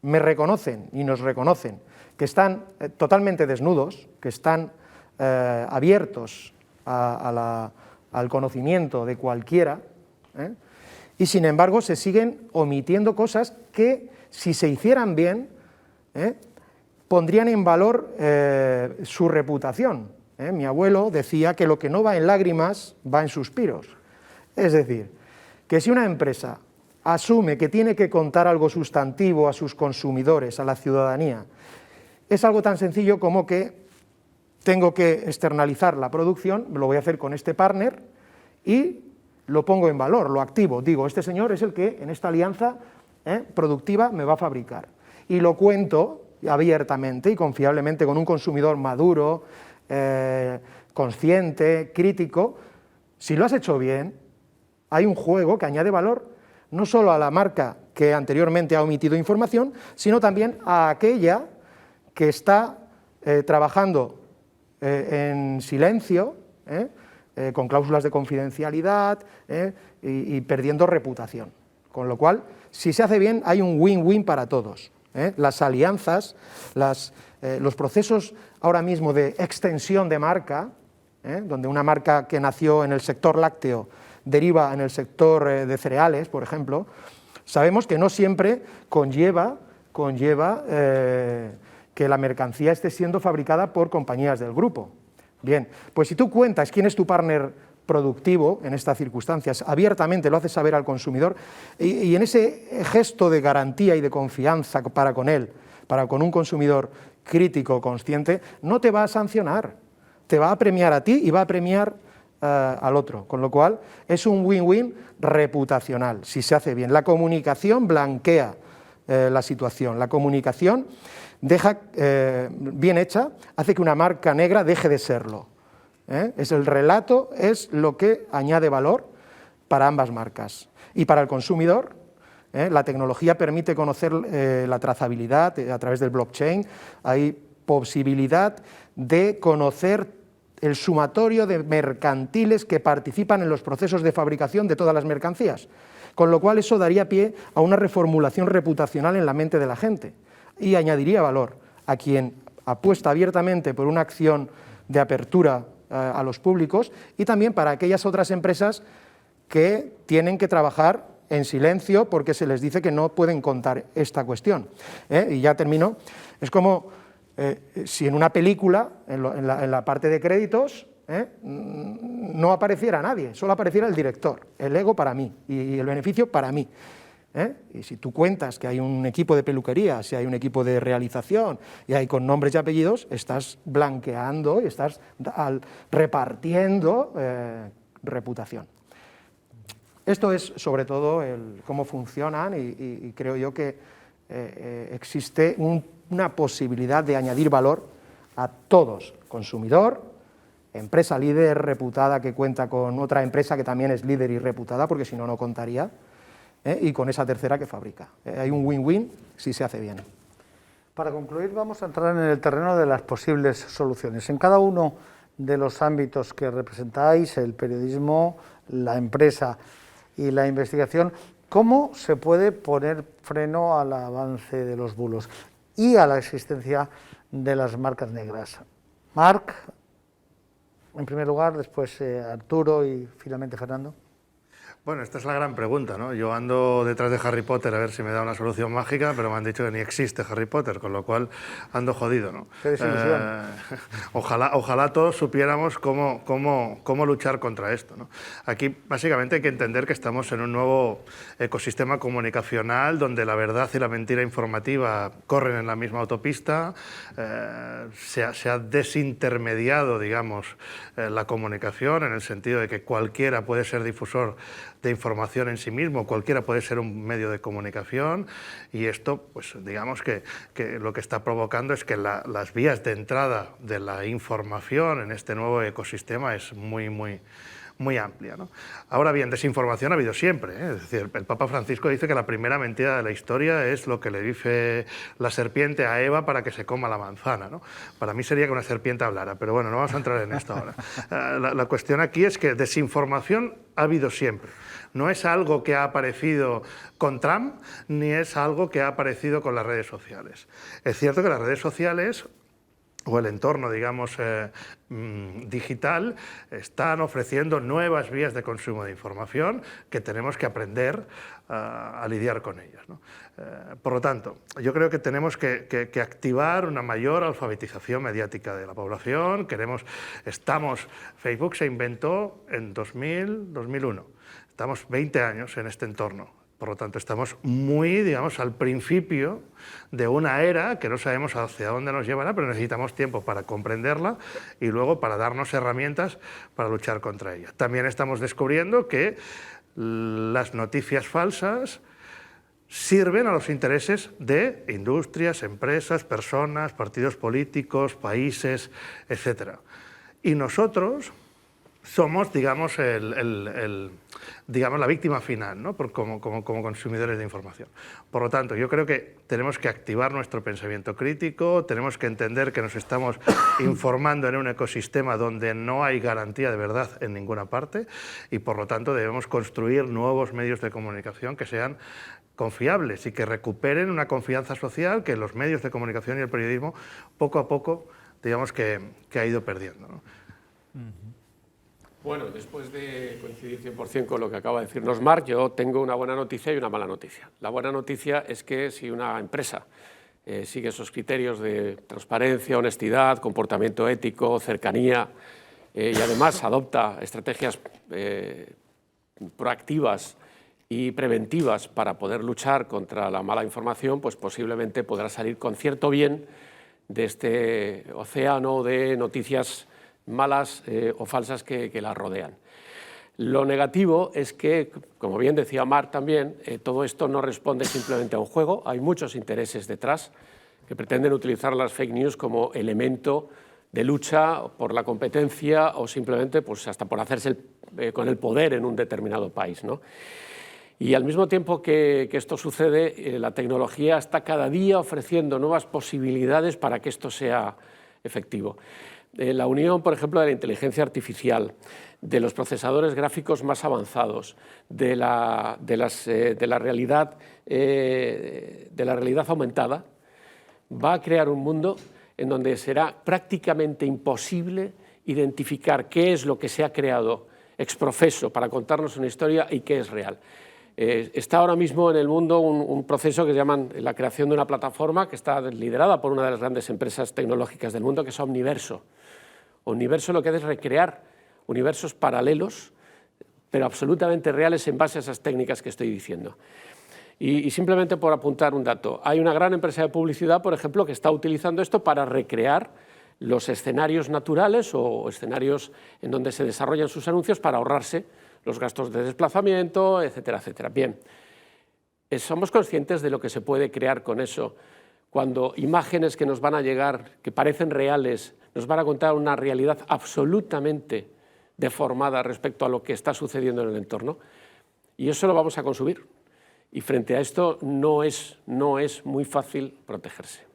me reconocen y nos reconocen que están totalmente desnudos, que están abiertos al conocimiento de cualquiera, y sin embargo se siguen omitiendo cosas que, si se hicieran bien, pondrían en valor su reputación. Mi abuelo decía que lo que no va en lágrimas va en suspiros. Es decir, que si una empresa asume que tiene que contar algo sustantivo a sus consumidores, a la ciudadanía, es algo tan sencillo como que tengo que externalizar la producción, lo voy a hacer con este partner y lo pongo en valor, lo activo. Digo, este señor es el que en esta alianza productiva me va a fabricar. Y lo cuento abiertamente y confiablemente con un consumidor maduro, consciente, crítico. Si lo has hecho bien, hay un juego que añade valor no solo a la marca que anteriormente ha omitido información, sino también a aquella que está trabajando en silencio, con cláusulas de confidencialidad y perdiendo reputación. Con lo cual, si se hace bien, hay un win-win para todos. Las alianzas, los procesos ahora mismo de extensión de marca, donde una marca que nació en el sector lácteo deriva en el sector de cereales, por ejemplo, sabemos que no siempre conlleva que la mercancía esté siendo fabricada por compañías del grupo. Bien, pues si tú cuentas quién es tu partner productivo en estas circunstancias, abiertamente lo haces saber al consumidor, y en ese gesto de garantía y de confianza para con él, para con un consumidor crítico, consciente, no te va a sancionar, te va a premiar a ti y va a premiar al otro, con lo cual es un win-win reputacional, si se hace bien. La comunicación blanquea la situación, la comunicación bien hecha, hace que una marca negra deje de serlo. Es el relato, es lo que añade valor para ambas marcas. Y para el consumidor, la tecnología permite conocer la trazabilidad a través del blockchain, hay posibilidad de conocer el sumatorio de mercantiles que participan en los procesos de fabricación de todas las mercancías, con lo cual eso daría pie a una reformulación reputacional en la mente de la gente y añadiría valor a quien apuesta abiertamente por una acción de apertura a los públicos y también para aquellas otras empresas que tienen que trabajar en silencio porque se les dice que no pueden contar esta cuestión. Y ya termino, es como si en una película, en la parte de créditos, no apareciera nadie, solo apareciera el director, el ego para mí y el beneficio para mí. Y si tú cuentas que hay un equipo de peluquería, si hay un equipo de realización y hay con nombres y apellidos, estás blanqueando y estás repartiendo reputación. Esto es sobre todo cómo funcionan y creo yo que existe una posibilidad de añadir valor a todos, consumidor, empresa líder reputada que cuenta con otra empresa que también es líder y reputada, porque si no, no contaría, y con esa tercera que fabrica. Hay un win-win si se hace bien. Para concluir, vamos a entrar en el terreno de las posibles soluciones. En cada uno de los ámbitos que representáis, el periodismo, la empresa y la investigación, ¿cómo se puede poner freno al avance de los bulos y a la existencia de las marcas negras? Marc, en primer lugar, después Arturo y finalmente Fernando. Bueno, esta es la gran pregunta, ¿no? Yo ando detrás de Harry Potter a ver si me da una solución mágica, pero me han dicho que ni existe Harry Potter, con lo cual ando jodido, ¿no? Qué desilusión. Ojalá todos supiéramos cómo luchar contra esto, ¿no? Aquí básicamente hay que entender que estamos en un nuevo ecosistema comunicacional donde la verdad y la mentira informativa corren en la misma autopista, se ha desintermediado, digamos, la comunicación en el sentido de que cualquiera puede ser difusor de información en sí mismo, cualquiera puede ser un medio de comunicación, y esto, pues digamos que lo que está provocando es que las vías de entrada de la información en este nuevo ecosistema es muy amplia, ¿no? Ahora bien, desinformación ha habido siempre, ¿eh? Es decir, el Papa Francisco dice que la primera mentira de la historia es lo que le dice la serpiente a Eva para que se coma la manzana, ¿no? Para mí sería que una serpiente hablara, pero bueno, no vamos a entrar en esto ahora. La cuestión aquí es que desinformación ha habido siempre. No es algo que ha aparecido con Trump, ni es algo que ha aparecido con las redes sociales. Es cierto que las redes sociales o el entorno, digamos, digital, están ofreciendo nuevas vías de consumo de información que tenemos que aprender a lidiar con ellas, ¿no? Por lo tanto, yo creo que tenemos que activar una mayor alfabetización mediática de la población. Facebook se inventó en 2001. Estamos 20 años en este entorno. Por lo tanto, estamos muy, digamos, al principio de una era que no sabemos hacia dónde nos llevará, pero necesitamos tiempo para comprenderla y luego para darnos herramientas para luchar contra ella. También estamos descubriendo que las noticias falsas sirven a los intereses de industrias, empresas, personas, partidos políticos, países, etc. Y nosotros somos, digamos, digamos, la víctima final, ¿no? Como consumidores de información. Por lo tanto, yo creo que tenemos que activar nuestro pensamiento crítico, tenemos que entender que nos estamos informando en un ecosistema donde no hay garantía de verdad en ninguna parte y, por lo tanto, debemos construir nuevos medios de comunicación que sean confiables y que recuperen una confianza social que los medios de comunicación y el periodismo poco a poco, digamos, que ha ido perdiendo, ¿no? Bueno, después de coincidir 100% con lo que acaba de decirnos Marc, yo tengo una buena noticia y una mala noticia. La buena noticia es que si una empresa sigue esos criterios de transparencia, honestidad, comportamiento ético, cercanía y además adopta estrategias proactivas y preventivas para poder luchar contra la mala información, pues posiblemente podrá salir con cierto bien de este océano de noticias malas o falsas que la rodean. Lo negativo es que, como bien decía Marc también, todo esto no responde simplemente a un juego, hay muchos intereses detrás que pretenden utilizar las fake news como elemento de lucha por la competencia o simplemente pues, hasta por hacerse con el poder en un determinado país, ¿no? Y al mismo tiempo que esto sucede, la tecnología está cada día ofreciendo nuevas posibilidades para que esto sea efectivo. La unión, por ejemplo, de la inteligencia artificial, de los procesadores gráficos más avanzados, de la realidad aumentada, va a crear un mundo en donde será prácticamente imposible identificar qué es lo que se ha creado ex profeso para contarnos una historia y qué es real. Está ahora mismo en el mundo un proceso que llaman la creación de una plataforma que está liderada por una de las grandes empresas tecnológicas del mundo, que es Omniverso. Omniverso lo que hace es recrear universos paralelos, pero absolutamente reales en base a esas técnicas que estoy diciendo. Y simplemente por apuntar un dato, hay una gran empresa de publicidad, por ejemplo, que está utilizando esto para recrear los escenarios naturales o escenarios en donde se desarrollan sus anuncios para ahorrarse los gastos de desplazamiento, etcétera, etcétera. Bien, somos conscientes de lo que se puede crear con eso cuando imágenes que nos van a llegar, que parecen reales, nos van a contar una realidad absolutamente deformada respecto a lo que está sucediendo en el entorno, y eso lo vamos a consumir. Y frente a esto no es muy fácil protegerse.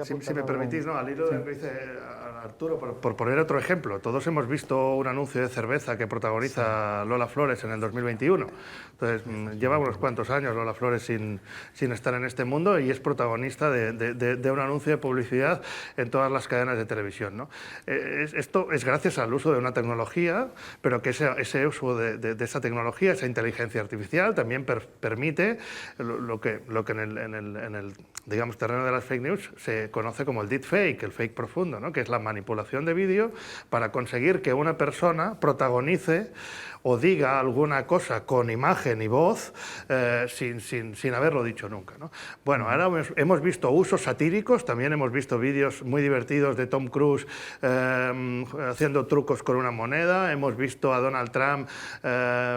Si me permitís, ¿no? Al hilo de lo que dice Arturo, por poner otro ejemplo, todos hemos visto un anuncio de cerveza que protagoniza Lola Flores en el 2021. Entonces, lleva unos cuantos años Lola Flores sin estar en este mundo y es protagonista de un anuncio de publicidad en todas las cadenas de televisión, ¿no? Esto es gracias al uso de una tecnología, pero que ese uso de esa tecnología, esa inteligencia artificial, también permite lo que en el digamos, terreno de las fake news se conoce como el deepfake, el fake profundo, ¿no? Que es la manipulación de vídeo para conseguir que una persona protagonice o diga alguna cosa con imagen y voz sin haberlo dicho nunca, ¿no? Bueno, ahora hemos visto usos satíricos, también hemos visto vídeos muy divertidos de Tom Cruise haciendo trucos con una moneda, hemos visto a Donald Trump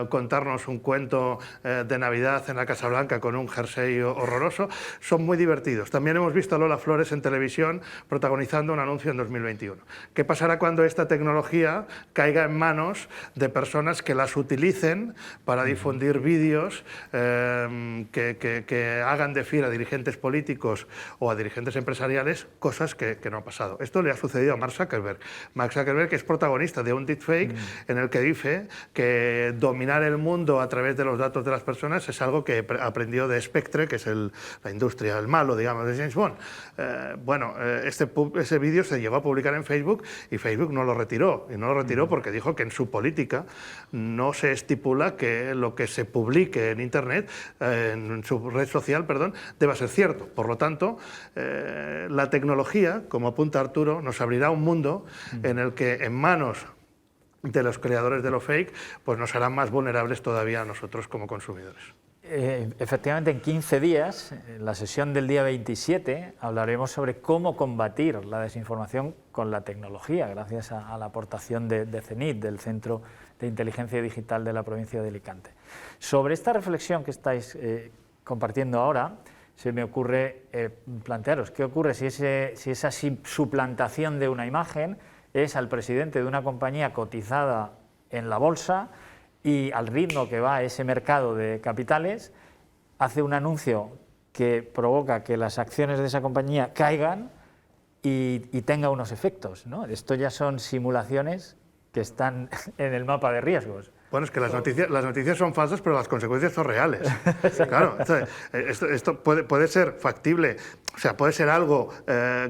contarnos un cuento de Navidad en la Casa Blanca con un jersey horroroso, son muy divertidos. También hemos visto a Lola Flores en televisión protagonizando un anuncio en 2021. ¿Qué pasará cuando esta tecnología caiga en manos de personas que las utilicen para difundir vídeos que hagan decir a dirigentes políticos o a dirigentes empresariales cosas que no ha pasado? Esto le ha sucedido a Mark Zuckerberg. Mark Zuckerberg es protagonista de un deepfake en el que dice que dominar el mundo a través de los datos de las personas es algo que aprendió de Spectre, que es la industria, el malo, digamos, de James Bond. Ese vídeo se llegó a publicar en Facebook y Facebook no lo retiró. Y no lo retiró porque dijo que en su política no se estipula que lo que se publique en Internet, en su red social, perdón, deba ser cierto. Por lo tanto, la tecnología, como apunta Arturo, nos abrirá un mundo en el que en manos de los creadores de lo fake, pues nos harán más vulnerables todavía a nosotros como consumidores. Efectivamente, en 15 días, en la sesión del día 27, hablaremos sobre cómo combatir la desinformación con la tecnología, gracias a la aportación de CENIT, del Centro de Inteligencia Digital de la provincia de Alicante. Sobre esta reflexión que estáis compartiendo ahora, se me ocurre plantearos, ¿qué ocurre si esa suplantación de una imagen es al presidente de una compañía cotizada en la bolsa y al ritmo que va ese mercado de capitales, hace un anuncio que provoca que las acciones de esa compañía caigan y tenga unos efectos, ¿no? Esto ya son simulaciones que están en el mapa de riesgos. Bueno, es que las noticias son falsas, pero las consecuencias son reales. Claro, esto puede ser factible, o sea, puede ser algo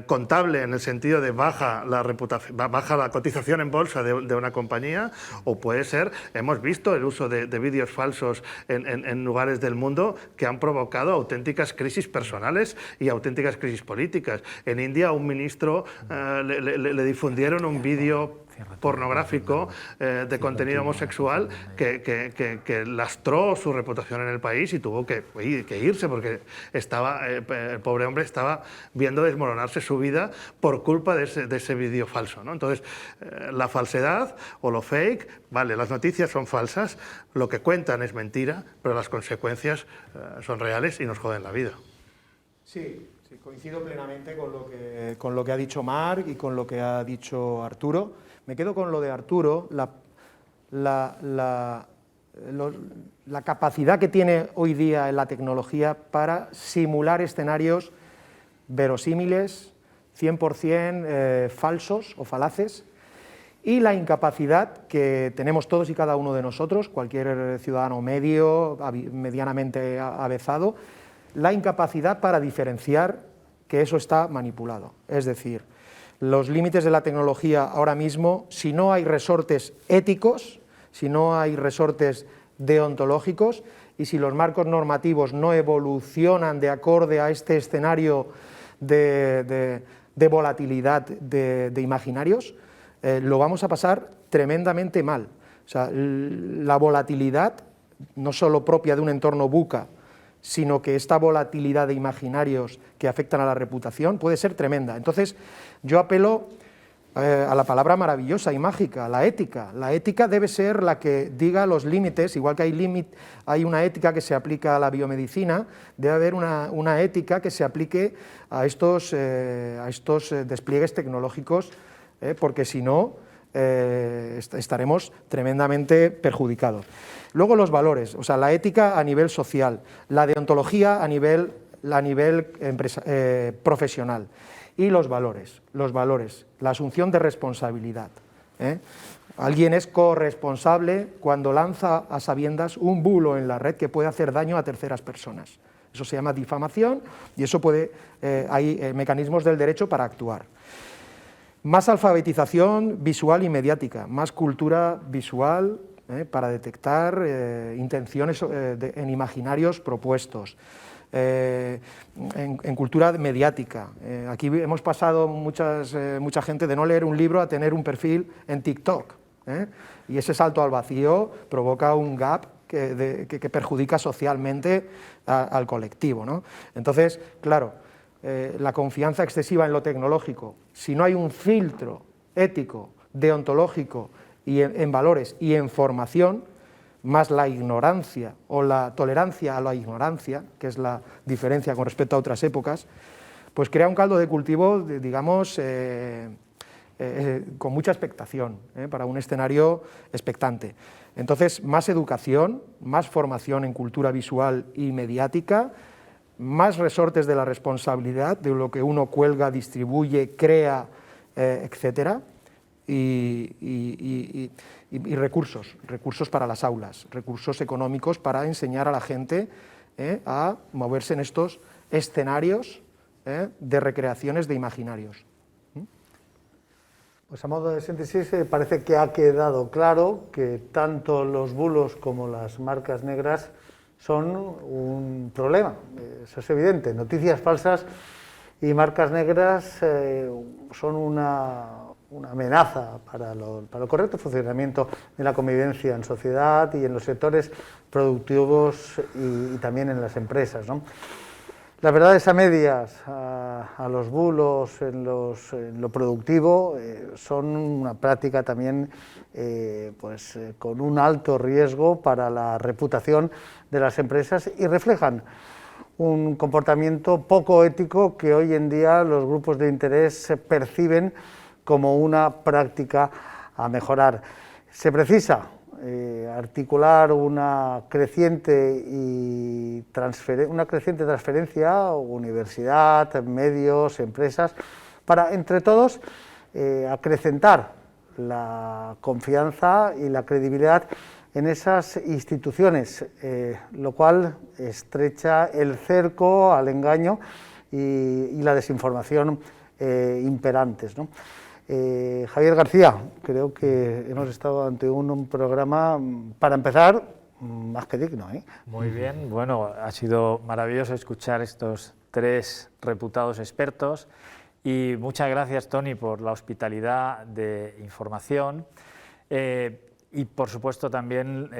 contable en el sentido de baja la cotización en bolsa de una compañía, o puede ser, hemos visto el uso de vídeos falsos en lugares del mundo que han provocado auténticas crisis personales y auténticas crisis políticas. En India, a un ministro le difundieron un vídeo pornográfico de contenido homosexual que lastró su reputación en el país y tuvo que irse porque el pobre hombre estaba viendo desmoronarse su vida por culpa de ese vídeo falso, ¿no? Entonces, la falsedad o lo fake, vale, las noticias son falsas, lo que cuentan es mentira, pero las consecuencias son reales y nos joden la vida. Sí, coincido plenamente con lo que ha dicho Marc y con lo que ha dicho Arturo. Me quedo con lo de Arturo, la capacidad que tiene hoy día en la tecnología para simular escenarios verosímiles, 100% falsos o falaces, y la incapacidad que tenemos todos y cada uno de nosotros, cualquier ciudadano medio, medianamente avezado, la incapacidad para diferenciar que eso está manipulado. Es decir, los límites de la tecnología ahora mismo, si no hay resortes éticos, si no hay resortes deontológicos y si los marcos normativos no evolucionan de acorde a este escenario de volatilidad de imaginarios, lo vamos a pasar tremendamente mal. O sea, la volatilidad, no solo propia de un entorno VUCA, sino que esta volatilidad de imaginarios que afectan a la reputación puede ser tremenda. Entonces, yo apelo a la palabra maravillosa y mágica, la ética. La ética debe ser la que diga los límites, igual que hay una ética que se aplica a la biomedicina, debe haber una ética que se aplique a estos despliegues tecnológicos, porque si no, estaremos tremendamente perjudicados. Luego los valores, o sea, la ética a nivel social, la deontología a nivel profesional. Y los valores, la asunción de responsabilidad. Alguien es corresponsable cuando lanza a sabiendas un bulo en la red que puede hacer daño a terceras personas. Eso se llama difamación y eso hay mecanismos del derecho para actuar. Más alfabetización visual y mediática, más cultura visual para detectar intenciones en imaginarios propuestos. En cultura mediática. Aquí hemos pasado mucha gente de no leer un libro a tener un perfil en TikTok, y ese salto al vacío provoca un gap que perjudica socialmente al colectivo, ¿no? Entonces, claro, la confianza excesiva en lo tecnológico, si no hay un filtro ético, deontológico y en valores y en formación, más la ignorancia o la tolerancia a la ignorancia, que es la diferencia con respecto a otras épocas, pues crea un caldo de cultivo, digamos, con mucha expectación, para un escenario expectante. Entonces, más educación, más formación en cultura visual y mediática, más resortes de la responsabilidad, de lo que uno cuelga, distribuye, crea, etcétera, y recursos para las aulas, recursos económicos para enseñar a la gente a moverse en estos escenarios de recreaciones de imaginarios. Pues a modo de síntesis, parece que ha quedado claro que tanto los bulos como las marcas negras son un problema, eso es evidente. Noticias falsas y marcas negras son una amenaza para el correcto funcionamiento de la convivencia en sociedad y en los sectores productivos y también en las empresas, ¿no? Las verdades a medias, a los bulos en lo productivo, son una práctica también con un alto riesgo para la reputación de las empresas y reflejan un comportamiento poco ético que hoy en día los grupos de interés perciben como una práctica a mejorar. Se precisa articular una creciente transferencia, universidad, medios, empresas, para entre todos acrecentar la confianza y la credibilidad en esas instituciones, lo cual estrecha el cerco al engaño y la desinformación imperantes, ¿no? Javier García, creo que hemos estado ante un programa, para empezar, más que digno, ¿eh? Muy bien, bueno, ha sido maravilloso escuchar estos tres reputados expertos y muchas gracias, Tony, por la hospitalidad de información y, por supuesto, también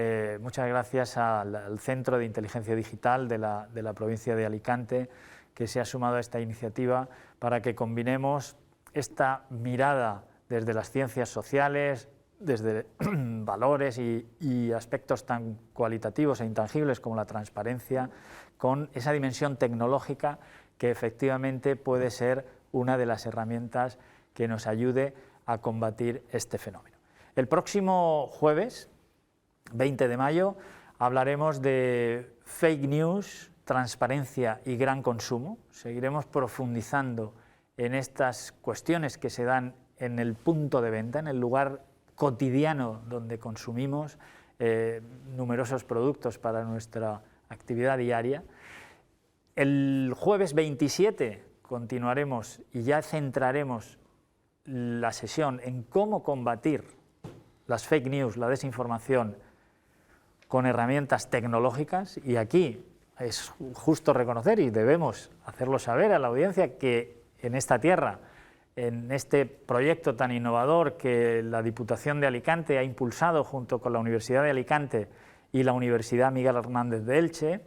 muchas gracias al Centro de Inteligencia Digital de la provincia de Alicante, que se ha sumado a esta iniciativa para que combinemos esta mirada desde las ciencias sociales, desde valores y aspectos tan cualitativos e intangibles como la transparencia, con esa dimensión tecnológica que efectivamente puede ser una de las herramientas que nos ayude a combatir este fenómeno. El próximo jueves, 20 de mayo, hablaremos de fake news, transparencia y gran consumo. Seguiremos profundizando en estas cuestiones que se dan en el punto de venta, en el lugar cotidiano donde consumimos numerosos productos para nuestra actividad diaria. El jueves 27 continuaremos y ya centraremos la sesión en cómo combatir las fake news, la desinformación, con herramientas tecnológicas, y aquí es justo reconocer y debemos hacerlo saber a la audiencia que en esta tierra, en este proyecto tan innovador que la Diputación de Alicante ha impulsado junto con la Universidad de Alicante y la Universidad Miguel Hernández de Elche,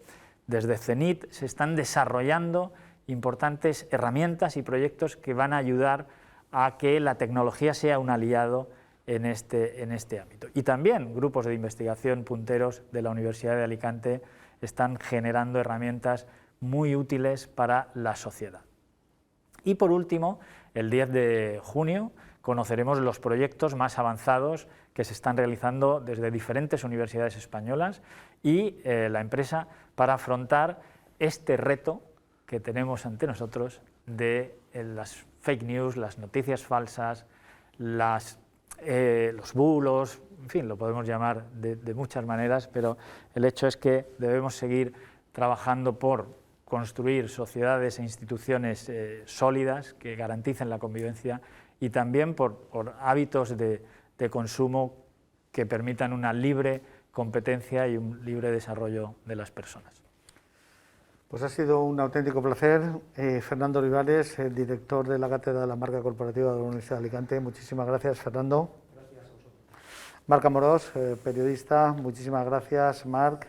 desde CENIT se están desarrollando importantes herramientas y proyectos que van a ayudar a que la tecnología sea un aliado en este ámbito. Y también grupos de investigación punteros de la Universidad de Alicante están generando herramientas muy útiles para la sociedad. Y por último, el 10 de junio conoceremos los proyectos más avanzados que se están realizando desde diferentes universidades españolas y la empresa para afrontar este reto que tenemos ante nosotros de las fake news, las noticias falsas, los bulos, en fin, lo podemos llamar de muchas maneras, pero el hecho es que debemos seguir trabajando por construir sociedades e instituciones sólidas que garanticen la convivencia y también por hábitos de consumo que permitan una libre competencia y un libre desarrollo de las personas. Pues ha sido un auténtico placer. Fernando Olivares, el director de la Cátedra de la Marca Corporativa de la Universidad de Alicante. Muchísimas gracias, Fernando. Gracias a vosotros. Marc Amorós, periodista. Muchísimas gracias, Marc.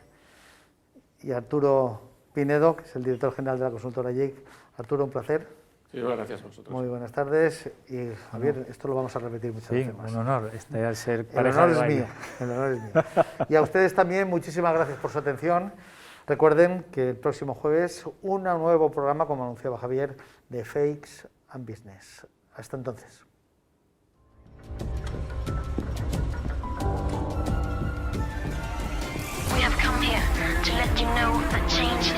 Y Arturo Pinedo, que es el director general de la consultora JAIC. Arturo, un placer. Sí, gracias a vosotros. Muy buenas tardes. Y Javier, esto lo vamos a repetir muchas veces más. Un honor al ser pareja de baile. El honor es mío. Y a ustedes también, muchísimas gracias por su atención. Recuerden que el próximo jueves un nuevo programa, como anunciaba Javier, de Fakes and Business. Hasta entonces. We have come here to let you know that change